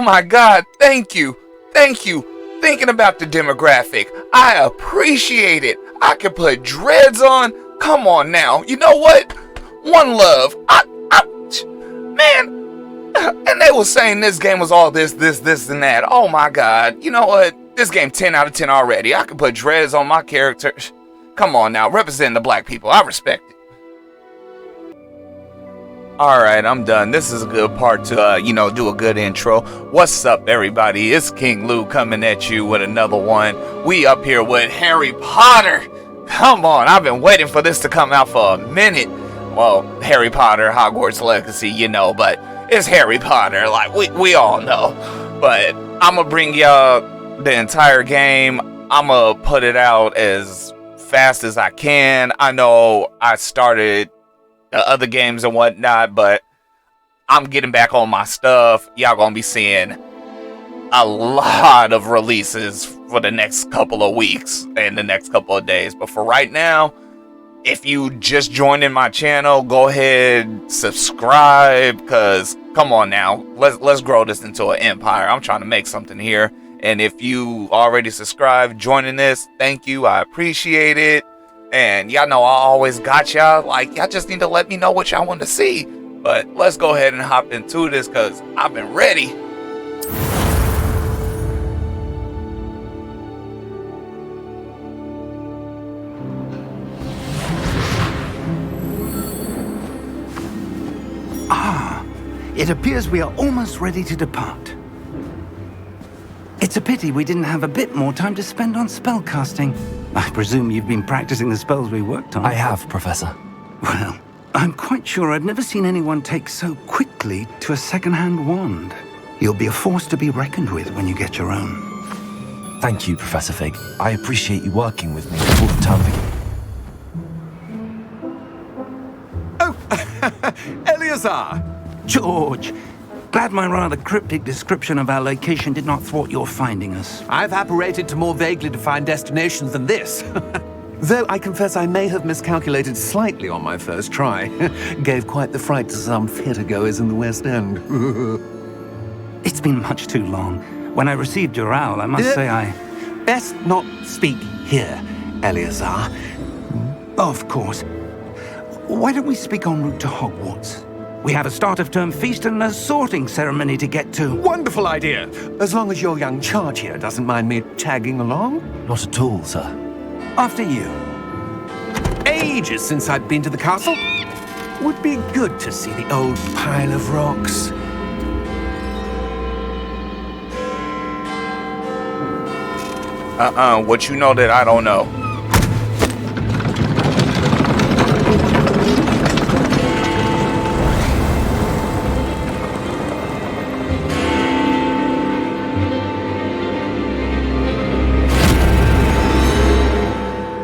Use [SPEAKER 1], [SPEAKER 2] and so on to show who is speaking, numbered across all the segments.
[SPEAKER 1] Oh my God, thank you. Thank you. Thinking about the demographic. I appreciate it. I can put dreads on. Come on now. You know what? One love. Man. And they were saying this game was all this, and that. Oh my God. You know what? This game 10 out of 10 already. I can put dreads on my characters. Come on now. Representing the black people. I respect it. Alright, I'm done. This is a good part to, do a good intro. What's up, everybody? It's King Lu coming at you with another one. We up here with Harry Potter. Come on, I've been waiting for this to come out for a minute. Well, Harry Potter, Hogwarts Legacy, but it's Harry Potter, like we all know. But I'm gonna bring y'all the entire game. I'm gonna put it out as fast as I can. I know I started the other games and whatnot, but I'm getting back on my stuff. Y'all gonna be seeing a lot of releases for the next couple of weeks and the next couple of days. But for right now, if you just joined in my channel, go ahead, subscribe, because come on now, let's grow this into an empire. I'm trying to make something here. And if you already subscribed, joining this, thank you. I appreciate it. And y'all know I always got y'all. Like, y'all just need to let me know what y'all want to see. But let's go ahead and hop into this, because I've been ready.
[SPEAKER 2] It appears we are almost ready to depart. It's a pity we didn't have a bit more time to spend on spellcasting. I presume you've been practicing the spells we worked on.
[SPEAKER 3] I have, Professor.
[SPEAKER 2] Well, I'm quite sure I've never seen anyone take so quickly to a second-hand wand. You'll be a force to be reckoned with when you get your own.
[SPEAKER 3] Thank you, Professor Fig. I appreciate you working with me before the term begins.
[SPEAKER 4] Oh, Eleazar!
[SPEAKER 2] George, glad my rather cryptic description of our location did not thwart your finding us.
[SPEAKER 4] I've apparated to more vaguely defined destinations than this. Though I confess I may have miscalculated slightly on my first try. Gave quite the fright to some theatre-goers in the West End.
[SPEAKER 2] It's been much too long. When I received your owl, I must say I...
[SPEAKER 4] Best not speak here, Eleazar.
[SPEAKER 2] Of course. Why don't we speak en route to Hogwarts? We have a start-of-term feast and a sorting ceremony to get to.
[SPEAKER 4] Wonderful idea! As long as your young charge here doesn't mind me tagging along.
[SPEAKER 3] Not at all, sir.
[SPEAKER 2] After you.
[SPEAKER 4] Ages since I've been to the castle. Would be good to see the old pile of rocks.
[SPEAKER 1] What you know that I don't know?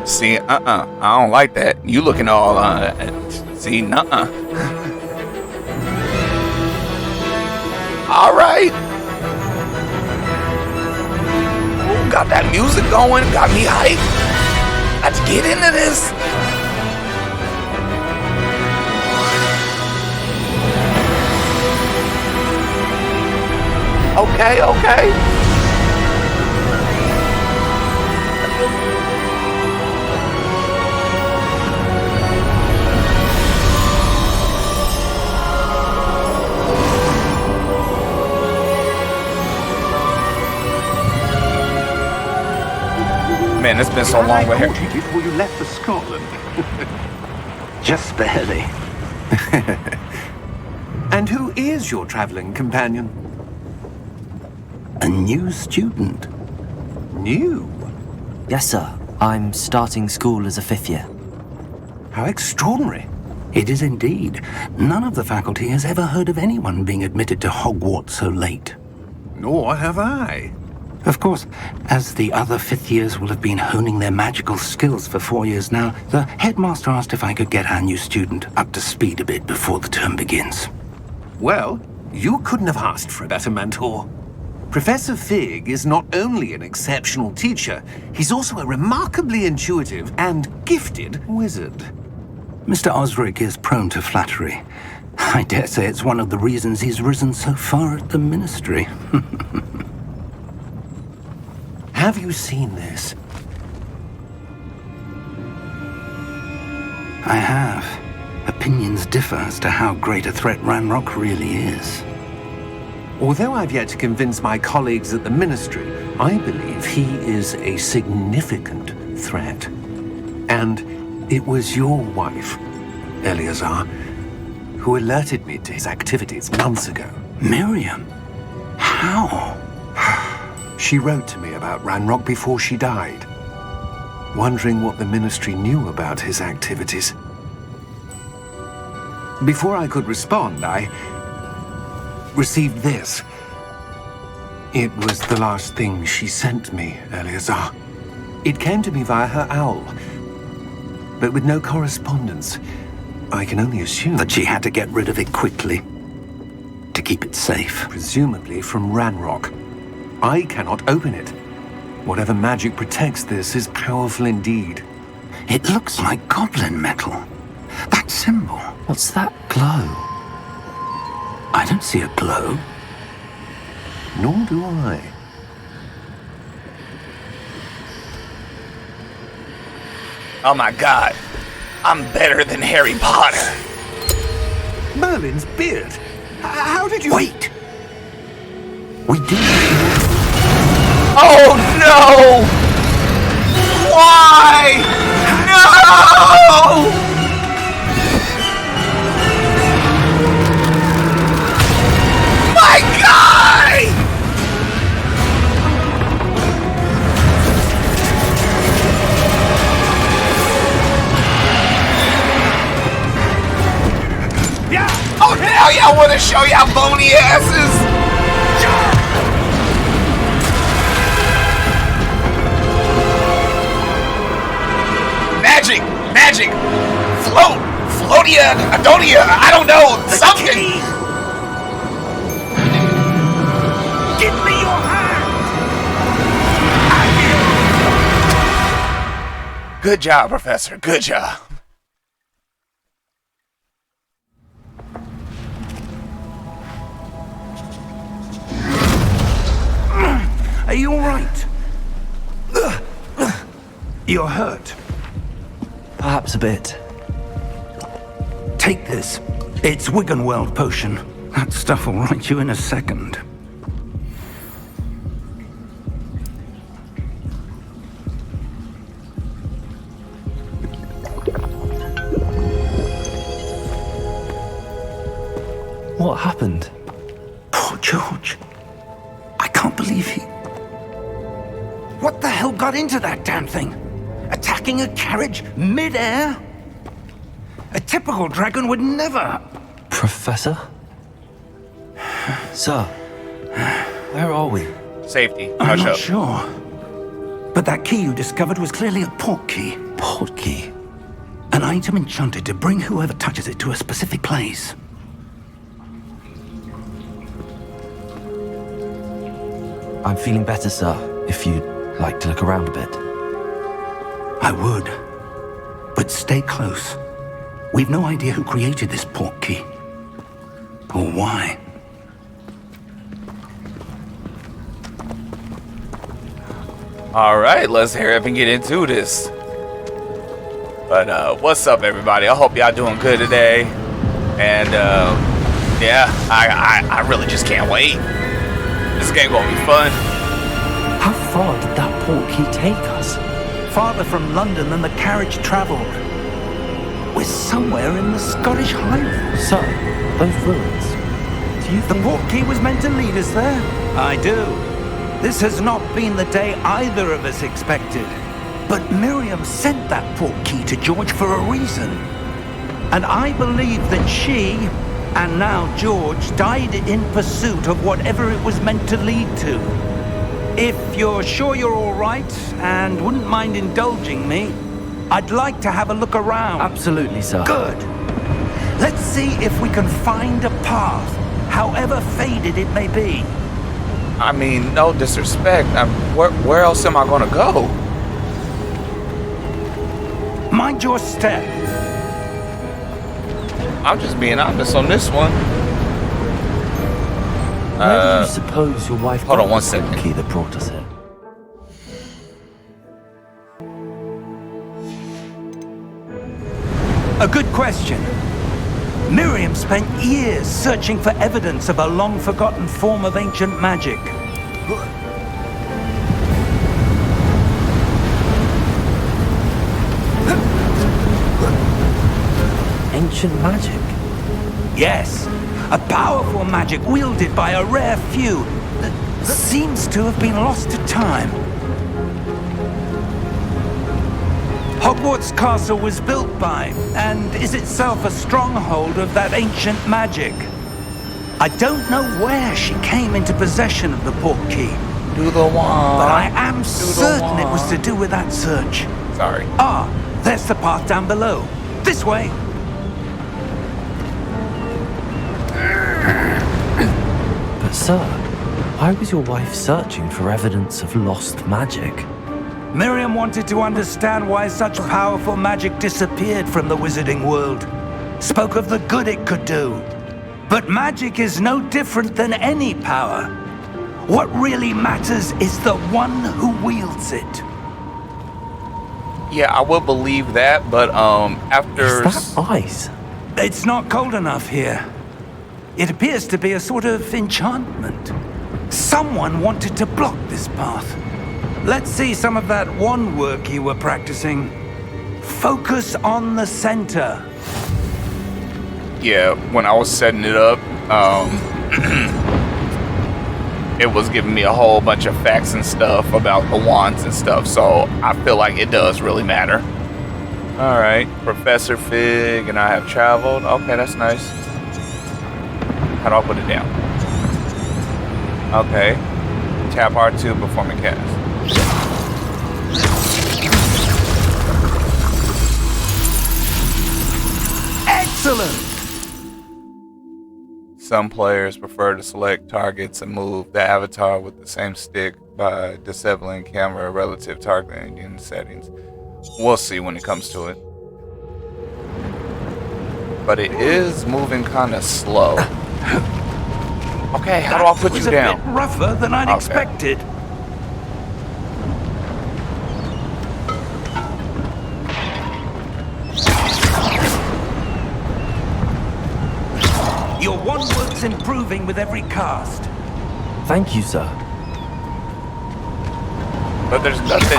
[SPEAKER 1] See, I don't like that. You looking all, see, nuh-uh. All right. Ooh, got that music going, got me hyped. Let's get into this. Okay. Man, it's been so long with her.
[SPEAKER 2] Before you left for Scotland. Just barely.
[SPEAKER 4] And who is your traveling companion?
[SPEAKER 2] A new student.
[SPEAKER 4] New?
[SPEAKER 3] Yes, sir. I'm starting school as a 5th year.
[SPEAKER 4] How extraordinary.
[SPEAKER 2] It is indeed. None of the faculty has ever heard of anyone being admitted to Hogwarts so late.
[SPEAKER 4] Nor have I.
[SPEAKER 2] Of course, as the other 5th years will have been honing their magical skills for 4 years now, the headmaster asked if I could get our new student up to speed a bit before the term begins.
[SPEAKER 4] Well, you couldn't have asked for a better mentor. Professor Fig is not only an exceptional teacher, he's also a remarkably intuitive and gifted wizard.
[SPEAKER 2] Mr. Osric is prone to flattery. I dare say it's one of the reasons he's risen so far at the Ministry.
[SPEAKER 4] Have you seen this?
[SPEAKER 2] I have. Opinions differ as to how great a threat Ranrock really is.
[SPEAKER 4] Although I've yet to convince my colleagues at the Ministry, I believe he is a significant threat. And it was your wife, Eleazar, who alerted me to his activities months ago.
[SPEAKER 2] Miriam? How?
[SPEAKER 4] She wrote to me about Ranrock before she died, wondering what the Ministry knew about his activities. Before I could respond, I received this. It was the last thing she sent me, Eleazar. It came to me via her owl, but with no correspondence. I can only assume
[SPEAKER 2] That she had to get rid of it quickly to keep it safe.
[SPEAKER 4] presumably from Ranrock. I cannot open it. Whatever magic protects this is powerful indeed.
[SPEAKER 2] It looks like goblin metal. That symbol.
[SPEAKER 3] What's that glow?
[SPEAKER 2] I don't see a glow.
[SPEAKER 4] Nor do I.
[SPEAKER 1] Oh my god. I'm better than Harry Potter.
[SPEAKER 4] Merlin's beard! How did you...
[SPEAKER 2] Wait! We do.
[SPEAKER 1] Oh no! Why? No! My guy!
[SPEAKER 4] Yeah!
[SPEAKER 1] Oh now y'all wanna show y'all bony asses? Magic! Magic! Float! Floatia! Adonia! I don't know! Something!
[SPEAKER 4] Give me your hand!
[SPEAKER 1] Good job, Professor. Good job.
[SPEAKER 2] Are you all right? You're hurt.
[SPEAKER 3] Perhaps a bit.
[SPEAKER 2] Take this. It's Wiggenweld potion. That stuff will right you in a second.
[SPEAKER 3] What happened?
[SPEAKER 2] Poor George. I can't believe he... What the hell got into that damn thing? Attacking a carriage mid-air? A typical dragon would never...
[SPEAKER 3] Professor? Sir, where are we?
[SPEAKER 1] Safety.
[SPEAKER 2] I'm
[SPEAKER 1] Hush
[SPEAKER 2] not
[SPEAKER 1] up.
[SPEAKER 2] sure. But that key you discovered was clearly a port key.
[SPEAKER 3] Port key?
[SPEAKER 2] An item enchanted to bring whoever touches it to a specific place.
[SPEAKER 3] I'm feeling better, sir, if you'd like to look around a bit.
[SPEAKER 2] I would. But stay close. We've no idea who created this port key. Or why.
[SPEAKER 1] Alright, let's hurry up and get into this. But what's up everybody? I hope y'all doing good today. And yeah, I really just can't wait. This game gonna be fun.
[SPEAKER 3] How far did that port key take us?
[SPEAKER 2] Farther from London than the carriage traveled. We're somewhere in the Scottish Highlands.
[SPEAKER 3] Sir, those ruins. Do you
[SPEAKER 2] The
[SPEAKER 3] think...
[SPEAKER 2] port key was meant to lead us there? I do. This has not been the day either of us expected. But Miriam sent that port key to George for a reason. And I believe that she, and now George, died in pursuit of whatever it was meant to lead to. If you're sure you're all right, and wouldn't mind indulging me, I'd like to have a look around.
[SPEAKER 3] Absolutely, sir.
[SPEAKER 2] Good. Let's see if we can find a path, however faded it may be.
[SPEAKER 1] I mean, no disrespect. Where else am I gonna go?
[SPEAKER 2] Mind your step.
[SPEAKER 1] I'm just being honest on this one.
[SPEAKER 3] Where do you suppose your wife
[SPEAKER 1] Hold
[SPEAKER 3] got
[SPEAKER 1] on one
[SPEAKER 3] the
[SPEAKER 1] second.
[SPEAKER 3] key that brought us here?
[SPEAKER 2] A good question. Miriam spent years searching for evidence of a long-forgotten form of ancient magic.
[SPEAKER 3] Ancient magic?
[SPEAKER 2] Yes, a powerful magic wielded by a rare few that seems to have been lost to time. Hogwarts Castle was built by, and is itself a stronghold of that ancient magic. I don't know where she came into possession of the portkey,
[SPEAKER 1] Do the one.
[SPEAKER 2] but I am certain it was to do with that search.
[SPEAKER 1] Sorry.
[SPEAKER 2] Ah, there's the path down below. This way.
[SPEAKER 3] But sir, why was your wife searching for evidence of lost magic?
[SPEAKER 2] Miriam wanted to understand why such powerful magic disappeared from the wizarding world. Spoke of the good it could do. But magic is no different than any power. What really matters is the one who wields it.
[SPEAKER 1] Yeah, I will believe that, but after
[SPEAKER 3] Is that ice?
[SPEAKER 2] It's not cold enough here. It appears to be a sort of enchantment. Someone wanted to block this path. Let's see some of that wand work you were practicing. Focus on the center.
[SPEAKER 1] yeah, when I was setting it up, it was giving me a whole bunch of facts and stuff about the wands and stuff, so I feel like it does really matter. Alright, Professor Fig and I have traveled. Okay, that's nice. How do I put it down? Okay. Tap R2 perform a cast.
[SPEAKER 2] Excellent!
[SPEAKER 1] Some players prefer to select targets and move the avatar with the same stick by disabling camera relative targeting settings. We'll see when it comes to it. But it is moving kind of slow. Okay, how do I put you down?
[SPEAKER 2] That was a bit rougher than I'd expected. Your wand work's improving with every cast.
[SPEAKER 3] Thank you, sir.
[SPEAKER 1] But there's nothing.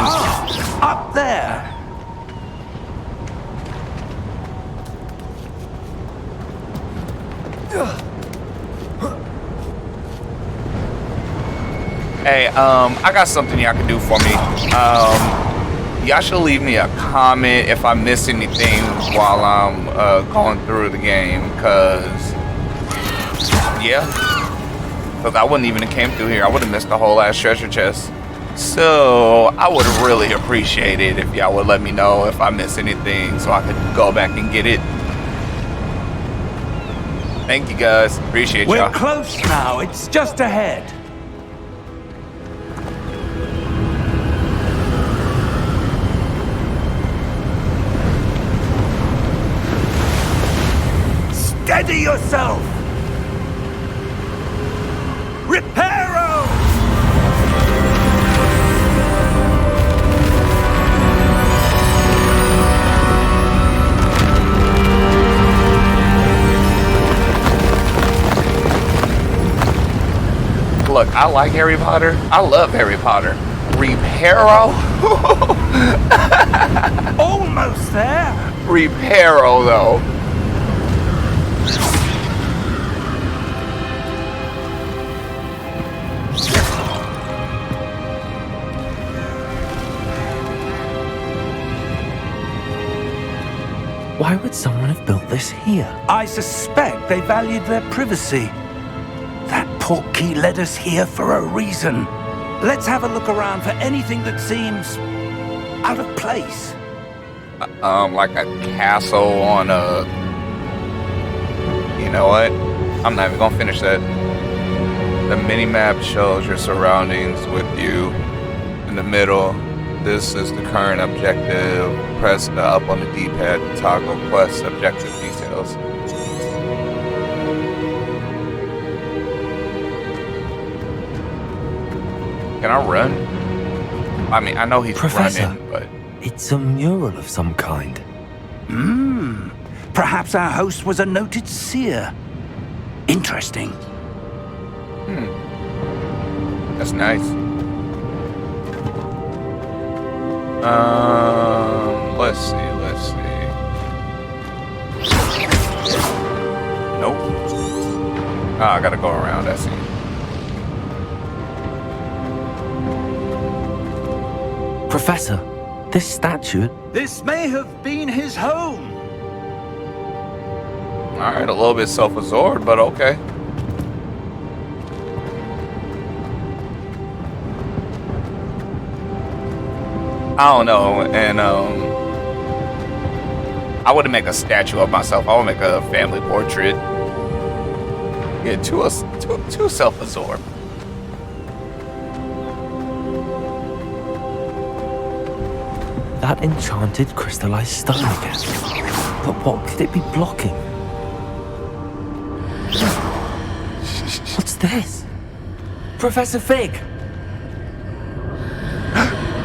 [SPEAKER 2] Up there!
[SPEAKER 1] Hey, I got something y'all can do for me. Y'all should leave me a comment if I miss anything while I'm going through the game, cause I wouldn't even have came through here. I would have missed the whole ass treasure chest. So I would really appreciate it if y'all would let me know if I miss anything so I could go back and get it. Thank you guys. Appreciate y'all.
[SPEAKER 2] We're close now. It's just ahead. Steady yourself! Reparo!
[SPEAKER 1] Look, I like Harry Potter. I love Harry Potter. Reparo?
[SPEAKER 2] Almost there!
[SPEAKER 1] Reparo, though.
[SPEAKER 3] Why would someone have built this here?
[SPEAKER 2] I suspect they valued their privacy. That portkey led us here for a reason. Let's have a look around for anything that seems out of place.
[SPEAKER 1] Like a castle on a... You know what? I'm not even gonna finish that. The mini-map shows your surroundings with you in the middle. This is the current objective. Press up on the D-pad to toggle quest objective details. Can I run? I mean, I know he's
[SPEAKER 3] Professor,
[SPEAKER 1] running, but...
[SPEAKER 3] it's a mural of some kind.
[SPEAKER 2] Perhaps our host was a noted seer. Interesting.
[SPEAKER 1] That's nice. Let's see. Nope. Ah, I gotta go around, I see.
[SPEAKER 3] Professor, this statue...
[SPEAKER 2] This may have been his home.
[SPEAKER 1] Alright, a little bit self-absorbed, but okay. I don't know, and I wouldn't make a statue of myself. I would make a family portrait. Yeah, too self-absorbed.
[SPEAKER 3] That enchanted crystallized stone again. But what could it be blocking? What's this? Professor Fig!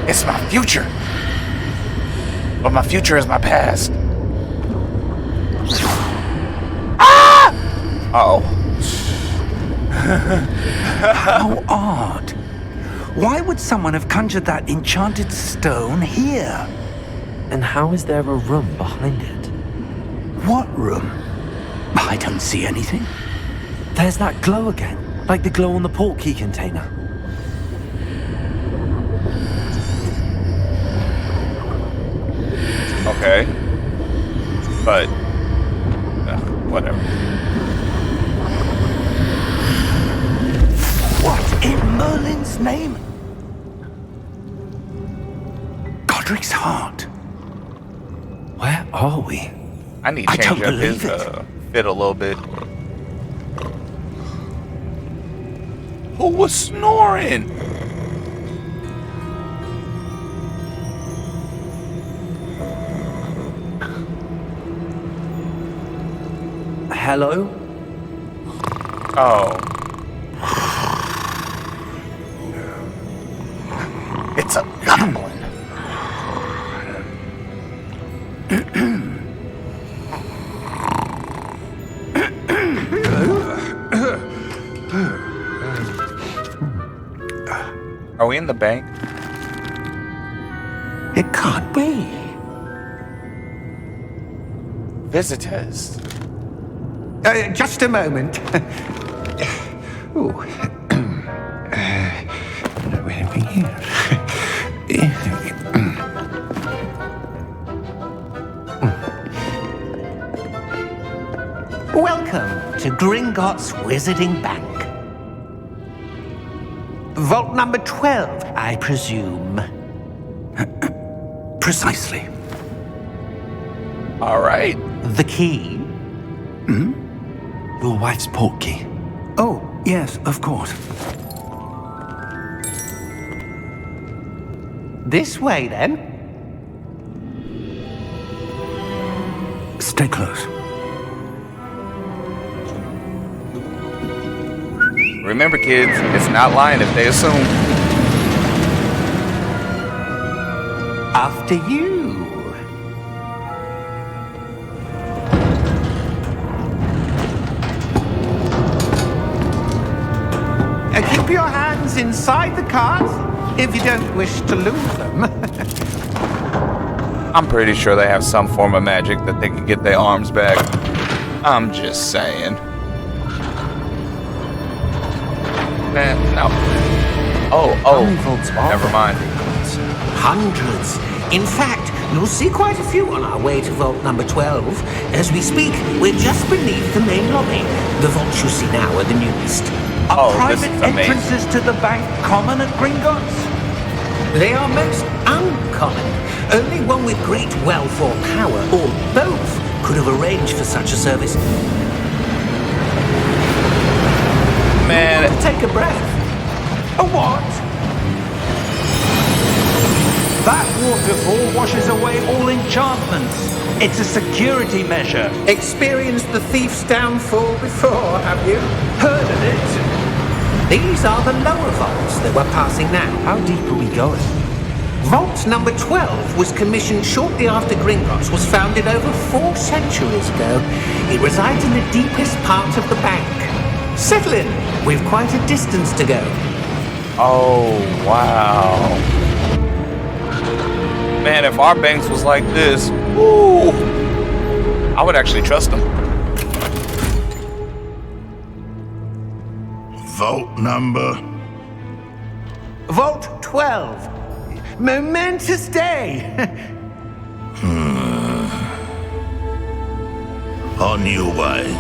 [SPEAKER 1] It's my future. But my future is my past. Ah! Uh-oh.
[SPEAKER 2] How odd. Why would someone have conjured that enchanted stone here?
[SPEAKER 3] And how is there a room behind it?
[SPEAKER 2] What room? I don't see anything.
[SPEAKER 3] There's that glow again, like the glow on the portkey container.
[SPEAKER 1] Okay. But... whatever.
[SPEAKER 2] What in Merlin's name? Godric's heart.
[SPEAKER 3] Where are we?
[SPEAKER 1] I need to
[SPEAKER 2] I
[SPEAKER 1] change
[SPEAKER 2] don't
[SPEAKER 1] up his
[SPEAKER 2] believe it.
[SPEAKER 1] fit a little bit. Who was snoring?
[SPEAKER 3] Hello?
[SPEAKER 1] Oh. It's a goblin. Are we in the bank?
[SPEAKER 2] It can't be.
[SPEAKER 1] Visitors.
[SPEAKER 4] Just a moment. Ooh. Where are we here?
[SPEAKER 5] Welcome to Gringotts Wizarding Bank. Vault number 12, I presume.
[SPEAKER 2] Precisely.
[SPEAKER 1] All right.
[SPEAKER 5] The key?
[SPEAKER 3] Your wife's portkey.
[SPEAKER 2] Oh, yes, of course.
[SPEAKER 5] This way, then.
[SPEAKER 2] Stay close.
[SPEAKER 1] Remember, kids, it's not lying if they assume.
[SPEAKER 5] After you. Keep your hands inside the cards if you don't wish to lose them.
[SPEAKER 1] I'm pretty sure they have some form of magic that they can get their arms back. I'm just saying. Man, no. Oh, never mind.
[SPEAKER 5] Hundreds. In fact, you'll see quite a few on our way to vault number 12. As we speak, we're just beneath the main lobby. The vaults you see now are the newest.
[SPEAKER 2] Are
[SPEAKER 1] Oh, this
[SPEAKER 2] private
[SPEAKER 1] is amazing.
[SPEAKER 2] entrances to the bank common at Gringotts?
[SPEAKER 5] They are most uncommon. Only one with great wealth or power, or both, could have arranged for such a service.
[SPEAKER 1] Man,
[SPEAKER 5] Take a breath.
[SPEAKER 2] A what? That waterfall washes away all enchantments. It's a security measure.
[SPEAKER 5] Experienced the thief's downfall before, have you?
[SPEAKER 2] Heard of it?
[SPEAKER 5] These are the lower vaults that we're passing now.
[SPEAKER 3] How deep are we going?
[SPEAKER 5] Vault number 12 was commissioned shortly after Gringotts was founded over 4 centuries ago. It resides in the deepest part of the bank. Settle in. We've quite a distance to go.
[SPEAKER 1] Oh, wow. Man, if our banks was like this, woo, I would actually trust them.
[SPEAKER 6] Vault number.
[SPEAKER 5] Vault 12. Momentous day.
[SPEAKER 6] On your way.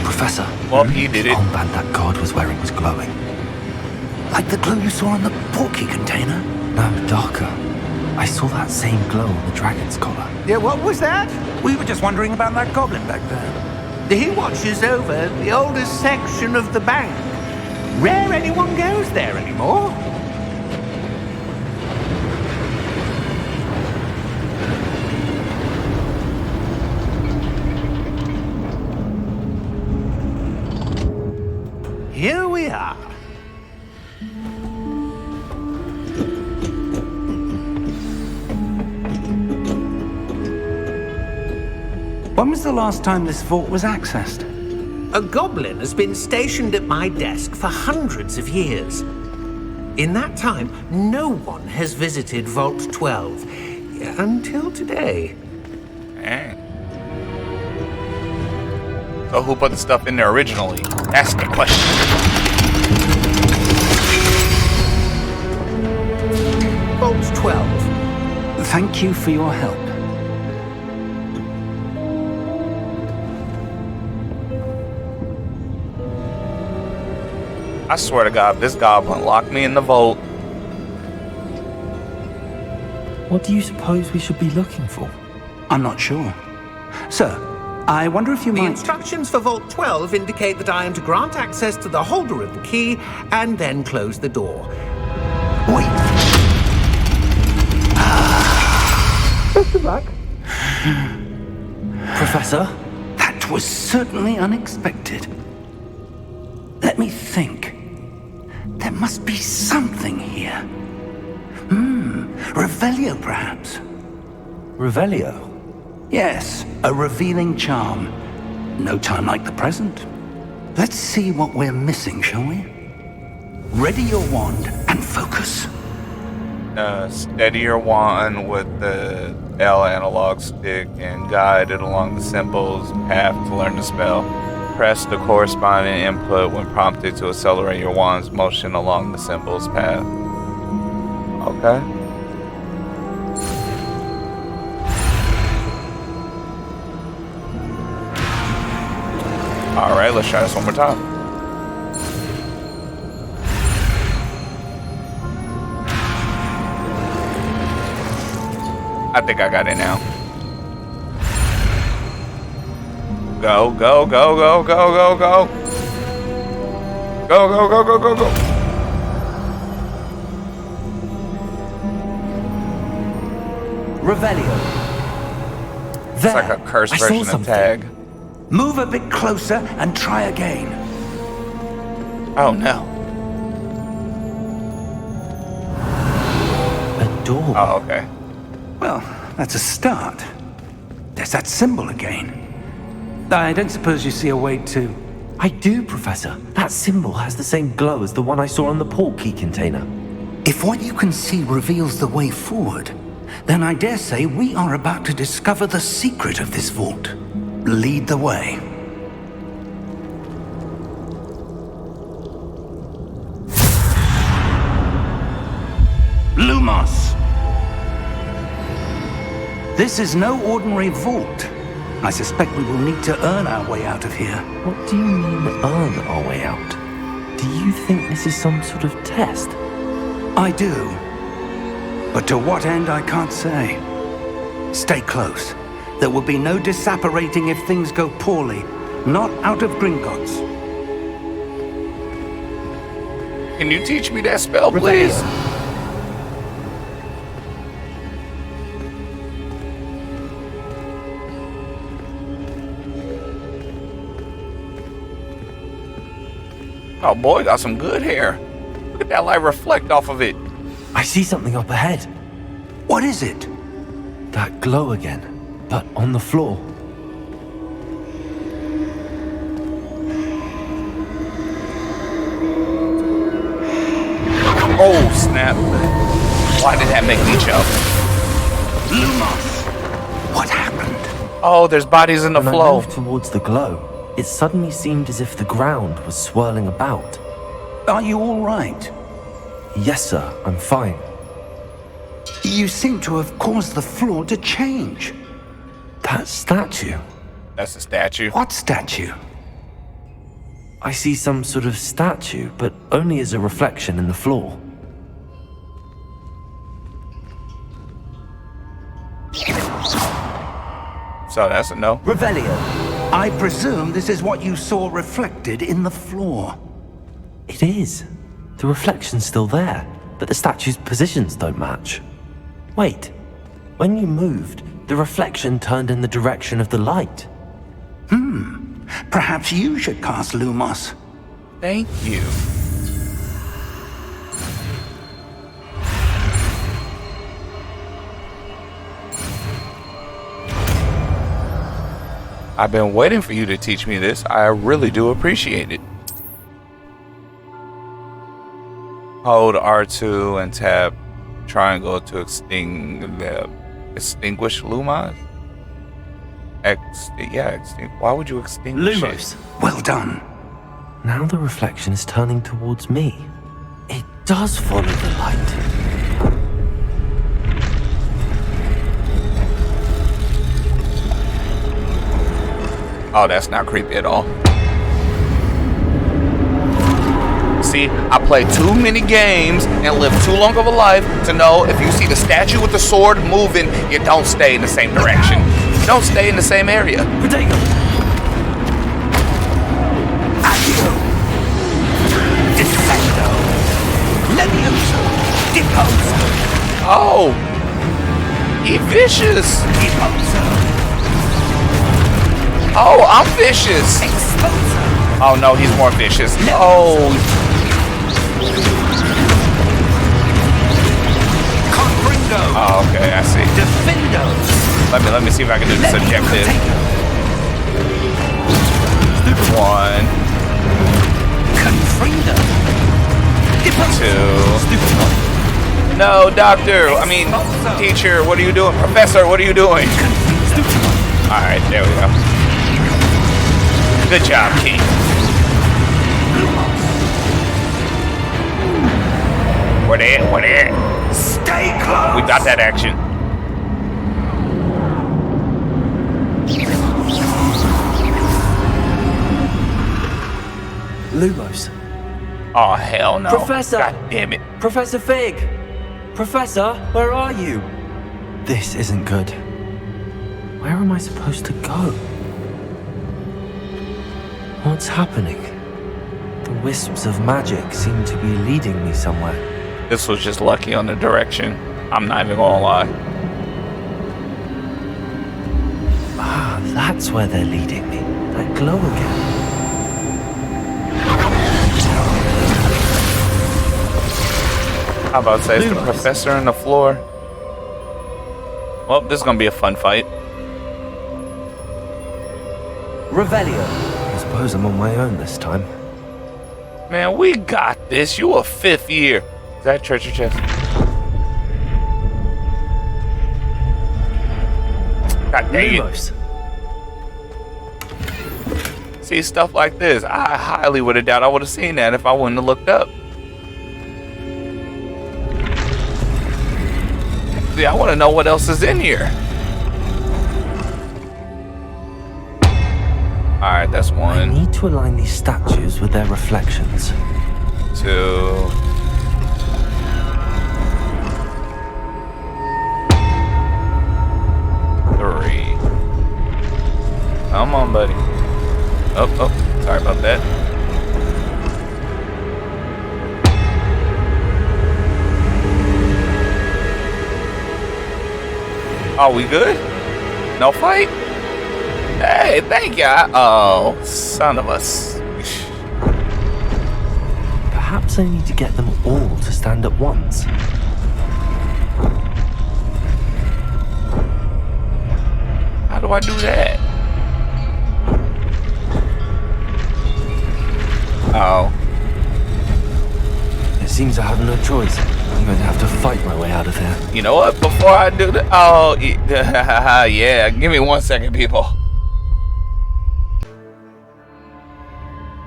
[SPEAKER 2] Professor,
[SPEAKER 1] Well, he did it.
[SPEAKER 2] armband that guard was wearing was glowing. Like the glow you saw on the portkey container?
[SPEAKER 3] No, darker. I saw that same glow on the dragon's collar.
[SPEAKER 5] Yeah, what was that?
[SPEAKER 2] We were just wondering about that goblin back there.
[SPEAKER 5] He watches over the oldest section of the bank. Rare anyone goes there anymore. Here we are.
[SPEAKER 2] When was the last time this vault was accessed?
[SPEAKER 5] A goblin has been stationed at my desk for hundreds of years. In that time, no one has visited Vault 12 until today.
[SPEAKER 1] Dang. So who put the stuff in there originally? That's the question.
[SPEAKER 5] Vault 12.
[SPEAKER 2] Thank you for your help.
[SPEAKER 1] I swear to God, this goblin locked me in the vault.
[SPEAKER 3] What do you suppose we should be looking for?
[SPEAKER 2] I'm not sure. Sir, I wonder if you
[SPEAKER 5] The
[SPEAKER 2] might...
[SPEAKER 5] instructions for Vault 12 indicate that I am to grant access to the holder of the key and then close the door.
[SPEAKER 2] Wait.
[SPEAKER 5] Best of luck.
[SPEAKER 3] Professor?
[SPEAKER 2] That was certainly unexpected. Let me think. There must be something here. Revelio, perhaps?
[SPEAKER 3] Revelio?
[SPEAKER 2] Yes, a revealing charm. No time like the present. Let's see what we're missing, shall we? Ready your wand and focus.
[SPEAKER 1] Steady your wand with the L analog stick and guide it along the symbol's path to learn the spell. Press the corresponding input when prompted to accelerate your wand's motion along the symbol's path. Okay. Alright, let's try this one more time. I think I got it now. Go, go, go, go, go, go, go. Go, go, go, go, go, go.
[SPEAKER 2] Revelio.
[SPEAKER 1] It's
[SPEAKER 2] There.
[SPEAKER 1] like a cursed
[SPEAKER 3] I saw
[SPEAKER 1] version of
[SPEAKER 3] something.
[SPEAKER 1] tag.
[SPEAKER 2] Move a bit closer and try again.
[SPEAKER 1] Oh no.
[SPEAKER 3] A door.
[SPEAKER 1] Oh, okay.
[SPEAKER 2] Well, that's a start. There's that symbol again. I don't suppose you see a way to...
[SPEAKER 3] I do, Professor. That symbol has the same glow as the one I saw on the portkey container.
[SPEAKER 2] If what you can see reveals the way forward, then I dare say we are about to discover the secret of this vault. Lead the way. Lumos! This is no ordinary vault. I suspect we will need to earn our way out of here.
[SPEAKER 3] What do you mean, earn our way out? Do you think this is some sort of test?
[SPEAKER 2] I do. But to what end, I can't say. Stay close. There will be no disapparating if things go poorly. not out of Gringotts.
[SPEAKER 1] Can you teach me that spell, please? Oh boy, got some good hair. Look at that light reflect off of it.
[SPEAKER 3] I see something up ahead.
[SPEAKER 2] What is it?
[SPEAKER 3] That glow again, but on the floor.
[SPEAKER 1] Oh snap. Why did that make me jump?
[SPEAKER 2] Lumos! What happened?
[SPEAKER 1] Oh, there's bodies in the
[SPEAKER 3] When I
[SPEAKER 1] flow.
[SPEAKER 3] moved towards the glow, it suddenly seemed as if the ground was swirling about.
[SPEAKER 2] Are you all right?
[SPEAKER 3] Yes, sir, I'm fine.
[SPEAKER 2] You seem to have caused the floor to change.
[SPEAKER 3] That statue.
[SPEAKER 1] That's a statue.
[SPEAKER 2] What statue?
[SPEAKER 3] I see some sort of statue, but only as a reflection in the floor.
[SPEAKER 1] So that's a no.
[SPEAKER 2] Revelio. I presume this is what you saw reflected in the floor.
[SPEAKER 3] It is. The reflection's still there, but the statue's positions don't match. Wait. When you moved, the reflection turned in the direction of the light.
[SPEAKER 2] Perhaps you should cast Lumos.
[SPEAKER 1] Thank you. I've been waiting for you to teach me this. I really do appreciate it. Hold R2 and tap triangle to extinguish Lumos. Why would you extinguish
[SPEAKER 3] Lumos.
[SPEAKER 1] it?
[SPEAKER 2] Well done.
[SPEAKER 3] Now the reflection is turning towards me. It does follow the light.
[SPEAKER 1] Oh, that's not creepy at all. See, I play too many games and live too long of a life to know if you see the statue with the sword moving, you don't stay in the same direction. Don't stay in the same area.
[SPEAKER 3] Protego!
[SPEAKER 2] Accio! Defendo! Levioso! Deposo!
[SPEAKER 1] Oh, he vicious.
[SPEAKER 2] Deposo!
[SPEAKER 1] Oh, I'm vicious.
[SPEAKER 2] Exposo!
[SPEAKER 1] Oh no, he's more vicious. Oh,
[SPEAKER 2] Confringo!
[SPEAKER 1] oh okay, I see.
[SPEAKER 2] Defendo!
[SPEAKER 1] Let me see if I can do this objective. One,
[SPEAKER 2] Confringo! Deposo!
[SPEAKER 1] two. No, doctor. I mean, teacher. What are you doing? Professor, what are you doing? All right, there we go. Good job, King. We're there. We're there.
[SPEAKER 2] Stay close!
[SPEAKER 1] We got that action.
[SPEAKER 3] Lumos.
[SPEAKER 1] Oh hell no!
[SPEAKER 3] Professor!
[SPEAKER 1] God damn it!
[SPEAKER 3] Professor Fig! Professor, where are you? This isn't good. Where am I supposed to go? What's happening? The wisps of magic seem to be leading me somewhere.
[SPEAKER 1] This was just lucky on the direction. I'm not even gonna lie.
[SPEAKER 3] Ah, that's where they're leading me. That glow again.
[SPEAKER 1] How about say it's the
[SPEAKER 3] Lumos.
[SPEAKER 1] professor on the floor? Well, this is gonna be a fun fight.
[SPEAKER 3] Revelio. I suppose I'm on my own this time.
[SPEAKER 1] Man, we got this. You a 5th year. Is that treasure chest? God dang it.
[SPEAKER 3] Lumos.
[SPEAKER 1] See, stuff like this. I highly would have doubt I would have seen that if I wouldn't have looked up. See, I want to know what else is in here. Alright, that's
[SPEAKER 3] I
[SPEAKER 1] one,
[SPEAKER 3] need to align these statues with their reflections.
[SPEAKER 1] 2. Come on, buddy. Are we good? No fight? Hey, thank you. Oh, son of us.
[SPEAKER 3] Perhaps I need to get them all to stand at once.
[SPEAKER 1] How do I do that? Oh.
[SPEAKER 3] It seems I have no choice. I'm going to have to fight my way out of here.
[SPEAKER 1] You know what? Before I do that, oh, yeah. Give me 1 second, people.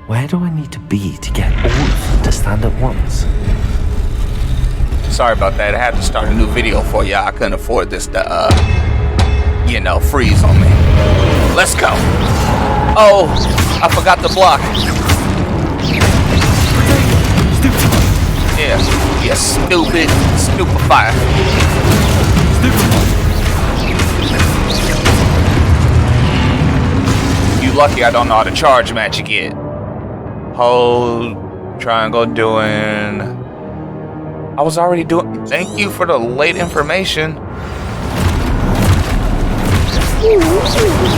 [SPEAKER 3] Where do I need to be to get all of them to stand at once?
[SPEAKER 1] Sorry about that. I had to start a new video for you. I couldn't afford this to, you know, freeze on me. Let's go. Oh, I forgot to block. Yeah, you stupid stupefier. You lucky I don't know how to charge magic yet. Hold, triangle doing. I was already doing. Thank you for the late information.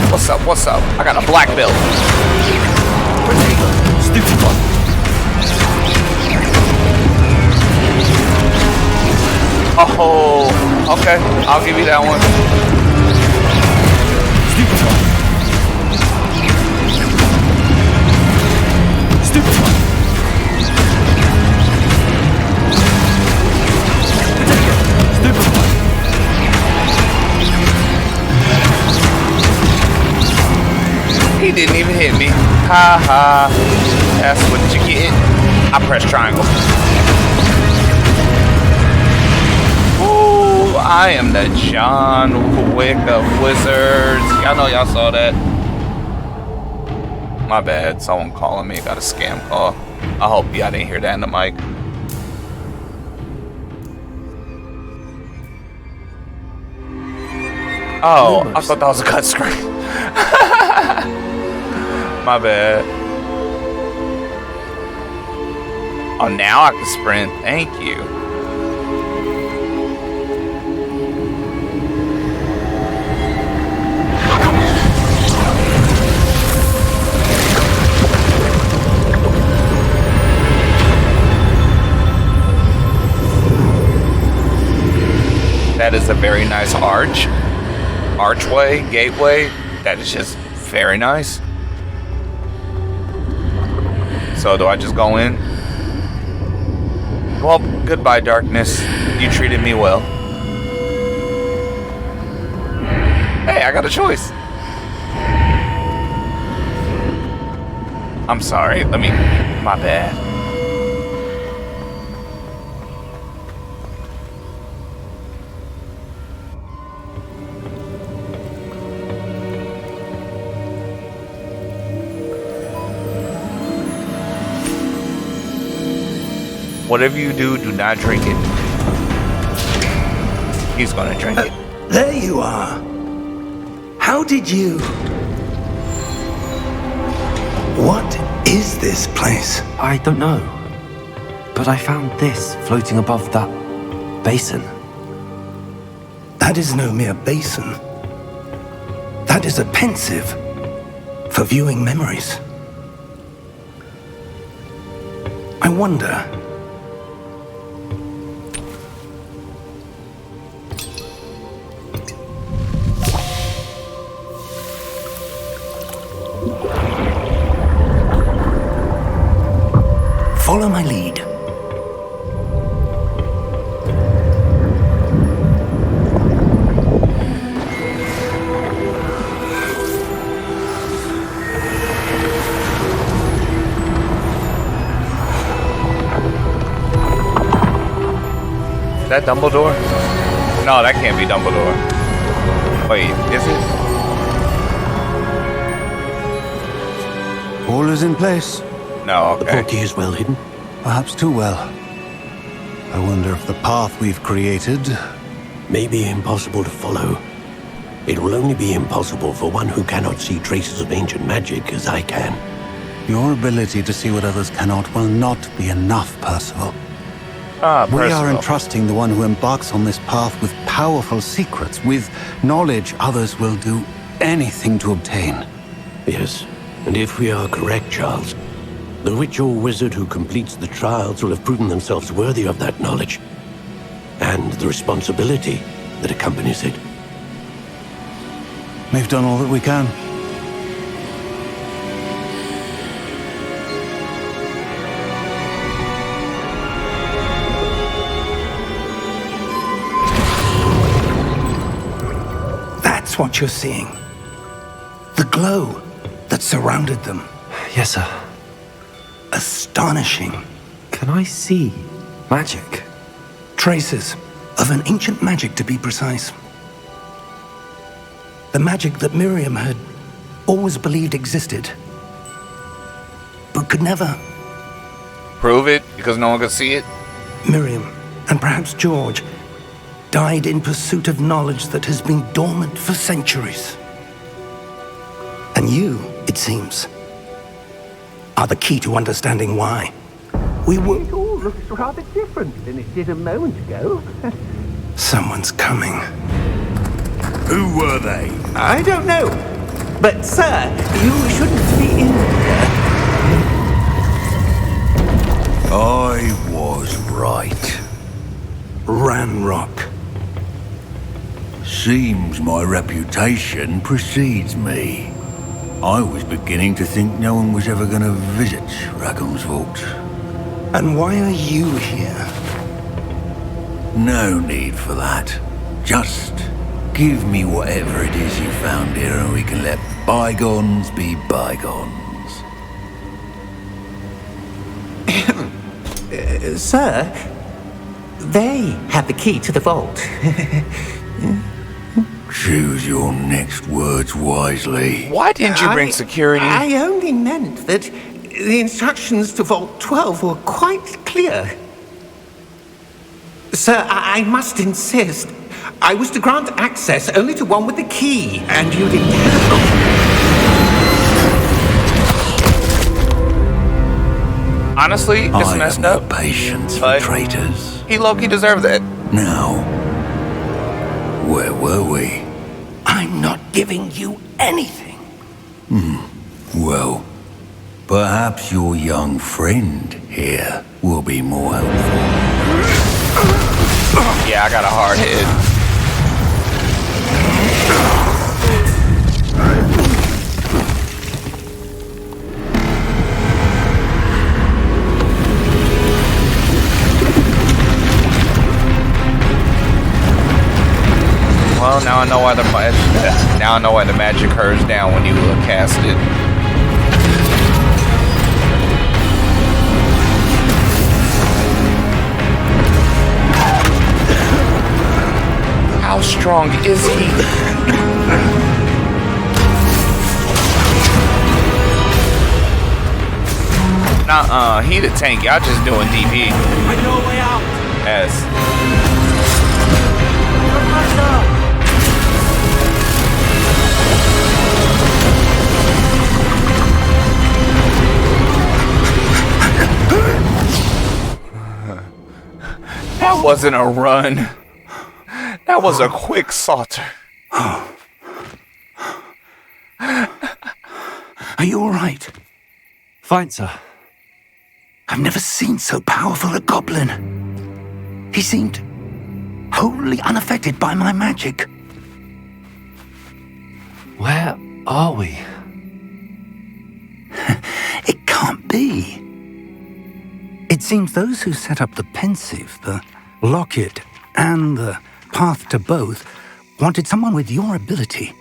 [SPEAKER 1] What's up? What's up? I got a black belt. Stupid one. Oh, okay. I'll give you that one. Stupid one. Stupid one. Stupid one. He didn't even hit me. Ha ha. That's what you get. I press triangle. I am the John Wick of Wizards. Y'all know y'all saw that. My bad. Someone calling me. Got a scam call. I hope y'all didn't hear that in the mic. Oh, I thought that was a cut screen. My bad. Oh, now I can sprint. Thank you. That is a very nice archway, gateway. That is just very nice. So do I just go in? Well, goodbye, darkness. You treated me well. Hey, I got a choice. I'm sorry. My bad. Whatever you do, do not drink it. He's gonna drink it.
[SPEAKER 2] There you are. How did you... What is this place?
[SPEAKER 3] I don't know. But I found this floating above that basin.
[SPEAKER 2] That is no mere basin. That is a pensive for viewing memories. I wonder... Follow my lead.
[SPEAKER 1] Is that Dumbledore? No, that can't be Dumbledore. Wait, is it?
[SPEAKER 7] All is in place.
[SPEAKER 1] No, okay.
[SPEAKER 7] The portkey is well hidden. Perhaps too well. I wonder if the path we've created
[SPEAKER 8] may be impossible to follow. It will only be impossible for one who cannot see traces of ancient magic as I can.
[SPEAKER 7] Your ability to see what others cannot will not be enough, Percival. We are
[SPEAKER 1] personal.
[SPEAKER 7] entrusting the one who embarks on this path with powerful secrets, with knowledge others will do anything to obtain.
[SPEAKER 8] Yes, and if we are correct, Charles, the witch or wizard who completes the trials will have proven themselves worthy of that knowledge, and the responsibility that accompanies it.
[SPEAKER 7] We've done all that we can.
[SPEAKER 2] That's what you're seeing. The glow that surrounded them.
[SPEAKER 3] Yes, sir.
[SPEAKER 2] Astonishing.
[SPEAKER 3] Can I see magic?
[SPEAKER 2] Traces of an ancient magic, to be precise. The magic that Miriam had always believed existed, but could never.
[SPEAKER 1] Prove it because no one could see it.
[SPEAKER 2] Miriam, and perhaps George, died in pursuit of knowledge that has been dormant for centuries. And you, it seems, are the key to understanding why. We were...
[SPEAKER 5] It all looks rather different than it did a moment ago.
[SPEAKER 2] Someone's coming.
[SPEAKER 6] Who were they?
[SPEAKER 5] I don't know. But, sir, you shouldn't be in here.
[SPEAKER 6] I was right.
[SPEAKER 2] Ranrock.
[SPEAKER 6] Seems my reputation precedes me. I was beginning to think no one was ever going to visit Rackham's vault.
[SPEAKER 2] And why are you here?
[SPEAKER 6] No need for that. Just give me whatever it is you found here and we can let bygones be bygones.
[SPEAKER 5] Sir, they have the key to the vault.
[SPEAKER 6] Choose your next words wisely.
[SPEAKER 1] Why didn't you bring security?
[SPEAKER 5] I only meant that the instructions to Vault 12 were quite clear. Sir, I must insist. I was to grant access only to one with the key, and you didn't have
[SPEAKER 1] Honestly, it's
[SPEAKER 6] I
[SPEAKER 1] messed
[SPEAKER 6] have
[SPEAKER 1] up.
[SPEAKER 6] no patience for
[SPEAKER 1] But
[SPEAKER 6] traitors.
[SPEAKER 1] he low-key deserved that.
[SPEAKER 6] Now, where were we?
[SPEAKER 2] I'm not giving you anything.
[SPEAKER 6] Well, perhaps your young friend here will be more helpful.
[SPEAKER 1] Yeah, I got a hard hit. Well, now I know why the magic hurts down when you cast it. How strong is he? Nuh-uh, he the tank. Y'all just doing DP.
[SPEAKER 5] I know a way out.
[SPEAKER 1] Yes. That wasn't a run. That was a quick sauter.
[SPEAKER 2] Are you all right?
[SPEAKER 3] Fine, sir.
[SPEAKER 2] I've never seen so powerful a goblin. He seemed wholly unaffected by my magic.
[SPEAKER 3] Where are we?
[SPEAKER 2] It can't be. It seems those who set up the pensive, the locket, and the path to both wanted someone with your ability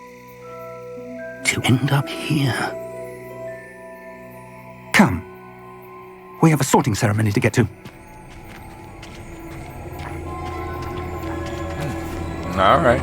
[SPEAKER 2] to end up here. Come. We have a sorting ceremony to get to.
[SPEAKER 1] All right.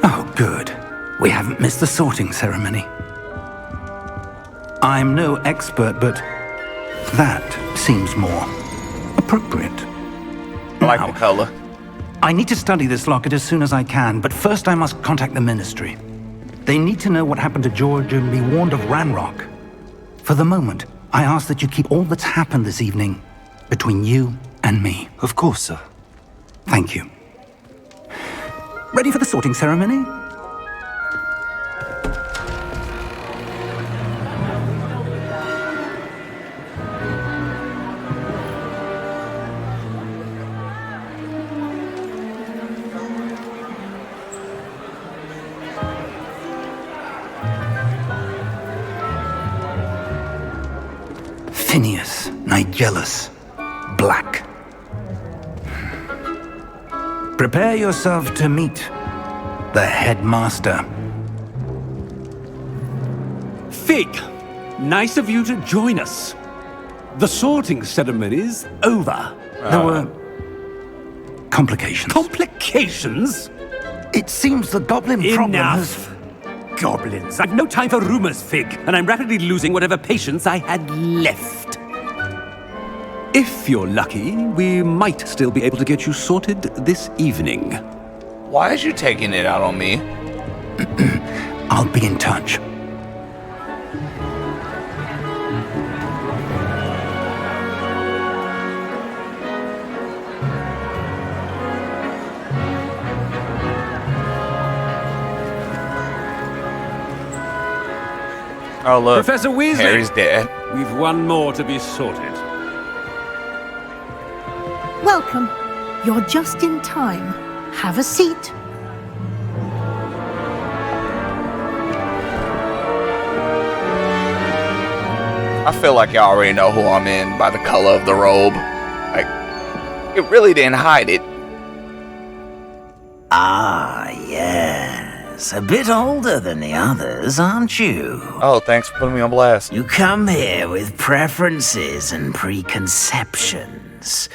[SPEAKER 2] Oh, good. We haven't missed the sorting ceremony. I'm no expert, but that seems more appropriate.
[SPEAKER 1] I like
[SPEAKER 2] Now,
[SPEAKER 1] the color.
[SPEAKER 2] I need to study this locket as soon as I can, but first I must contact the Ministry. They need to know what happened to George and be warned of Ranrock. For the moment, I ask that you keep all that's happened this evening between you and me.
[SPEAKER 3] Of course, sir.
[SPEAKER 2] Thank you. Ready for the sorting ceremony? Phineas, Nigellus, Black. Prepare yourself to meet the headmaster.
[SPEAKER 9] Fig, nice of you to join us. The sorting ceremony's over.
[SPEAKER 2] There were complications.
[SPEAKER 9] Complications?
[SPEAKER 2] It seems the goblin problem has...
[SPEAKER 9] Enough! Goblins. I've no time for rumors, Fig, and I'm rapidly losing whatever patience I had left. If you're lucky, we might still be able to get you sorted this evening.
[SPEAKER 1] Why is you taking it out on me?
[SPEAKER 2] I'll be in touch.
[SPEAKER 1] Oh, look.
[SPEAKER 9] Professor Weasley!
[SPEAKER 1] Harry's dead.
[SPEAKER 9] We've one more to be sorted.
[SPEAKER 10] Welcome. You're just in time. Have a seat.
[SPEAKER 1] I feel like y'all already know who I'm in by the color of the robe. Like, it really didn't hide it.
[SPEAKER 11] Ah, yes. A bit older than the others, aren't you?
[SPEAKER 1] Oh, thanks for putting me on blast.
[SPEAKER 11] You come here with preferences and preconceptions.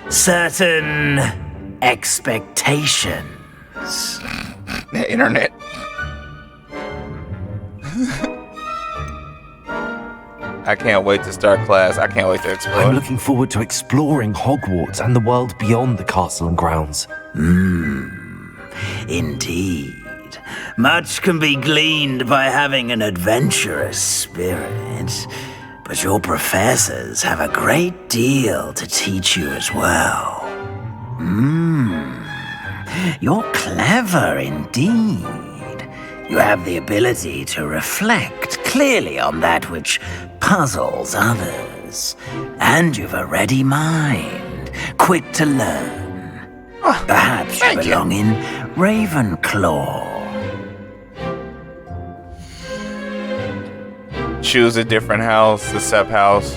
[SPEAKER 11] Certain expectations.
[SPEAKER 1] The internet. I can't wait to start class. I can't wait to explore.
[SPEAKER 3] I'm looking forward to exploring Hogwarts and the world beyond the castle and grounds.
[SPEAKER 11] Indeed. Much can be gleaned by having an adventurous spirit, but your professors have a great deal to teach you as well. You're clever indeed. You have the ability to reflect clearly on that which puzzles others, and you've a ready mind, quick to learn. Perhaps you belong in Ravenclaw.
[SPEAKER 1] Choose a different house, the Sep house.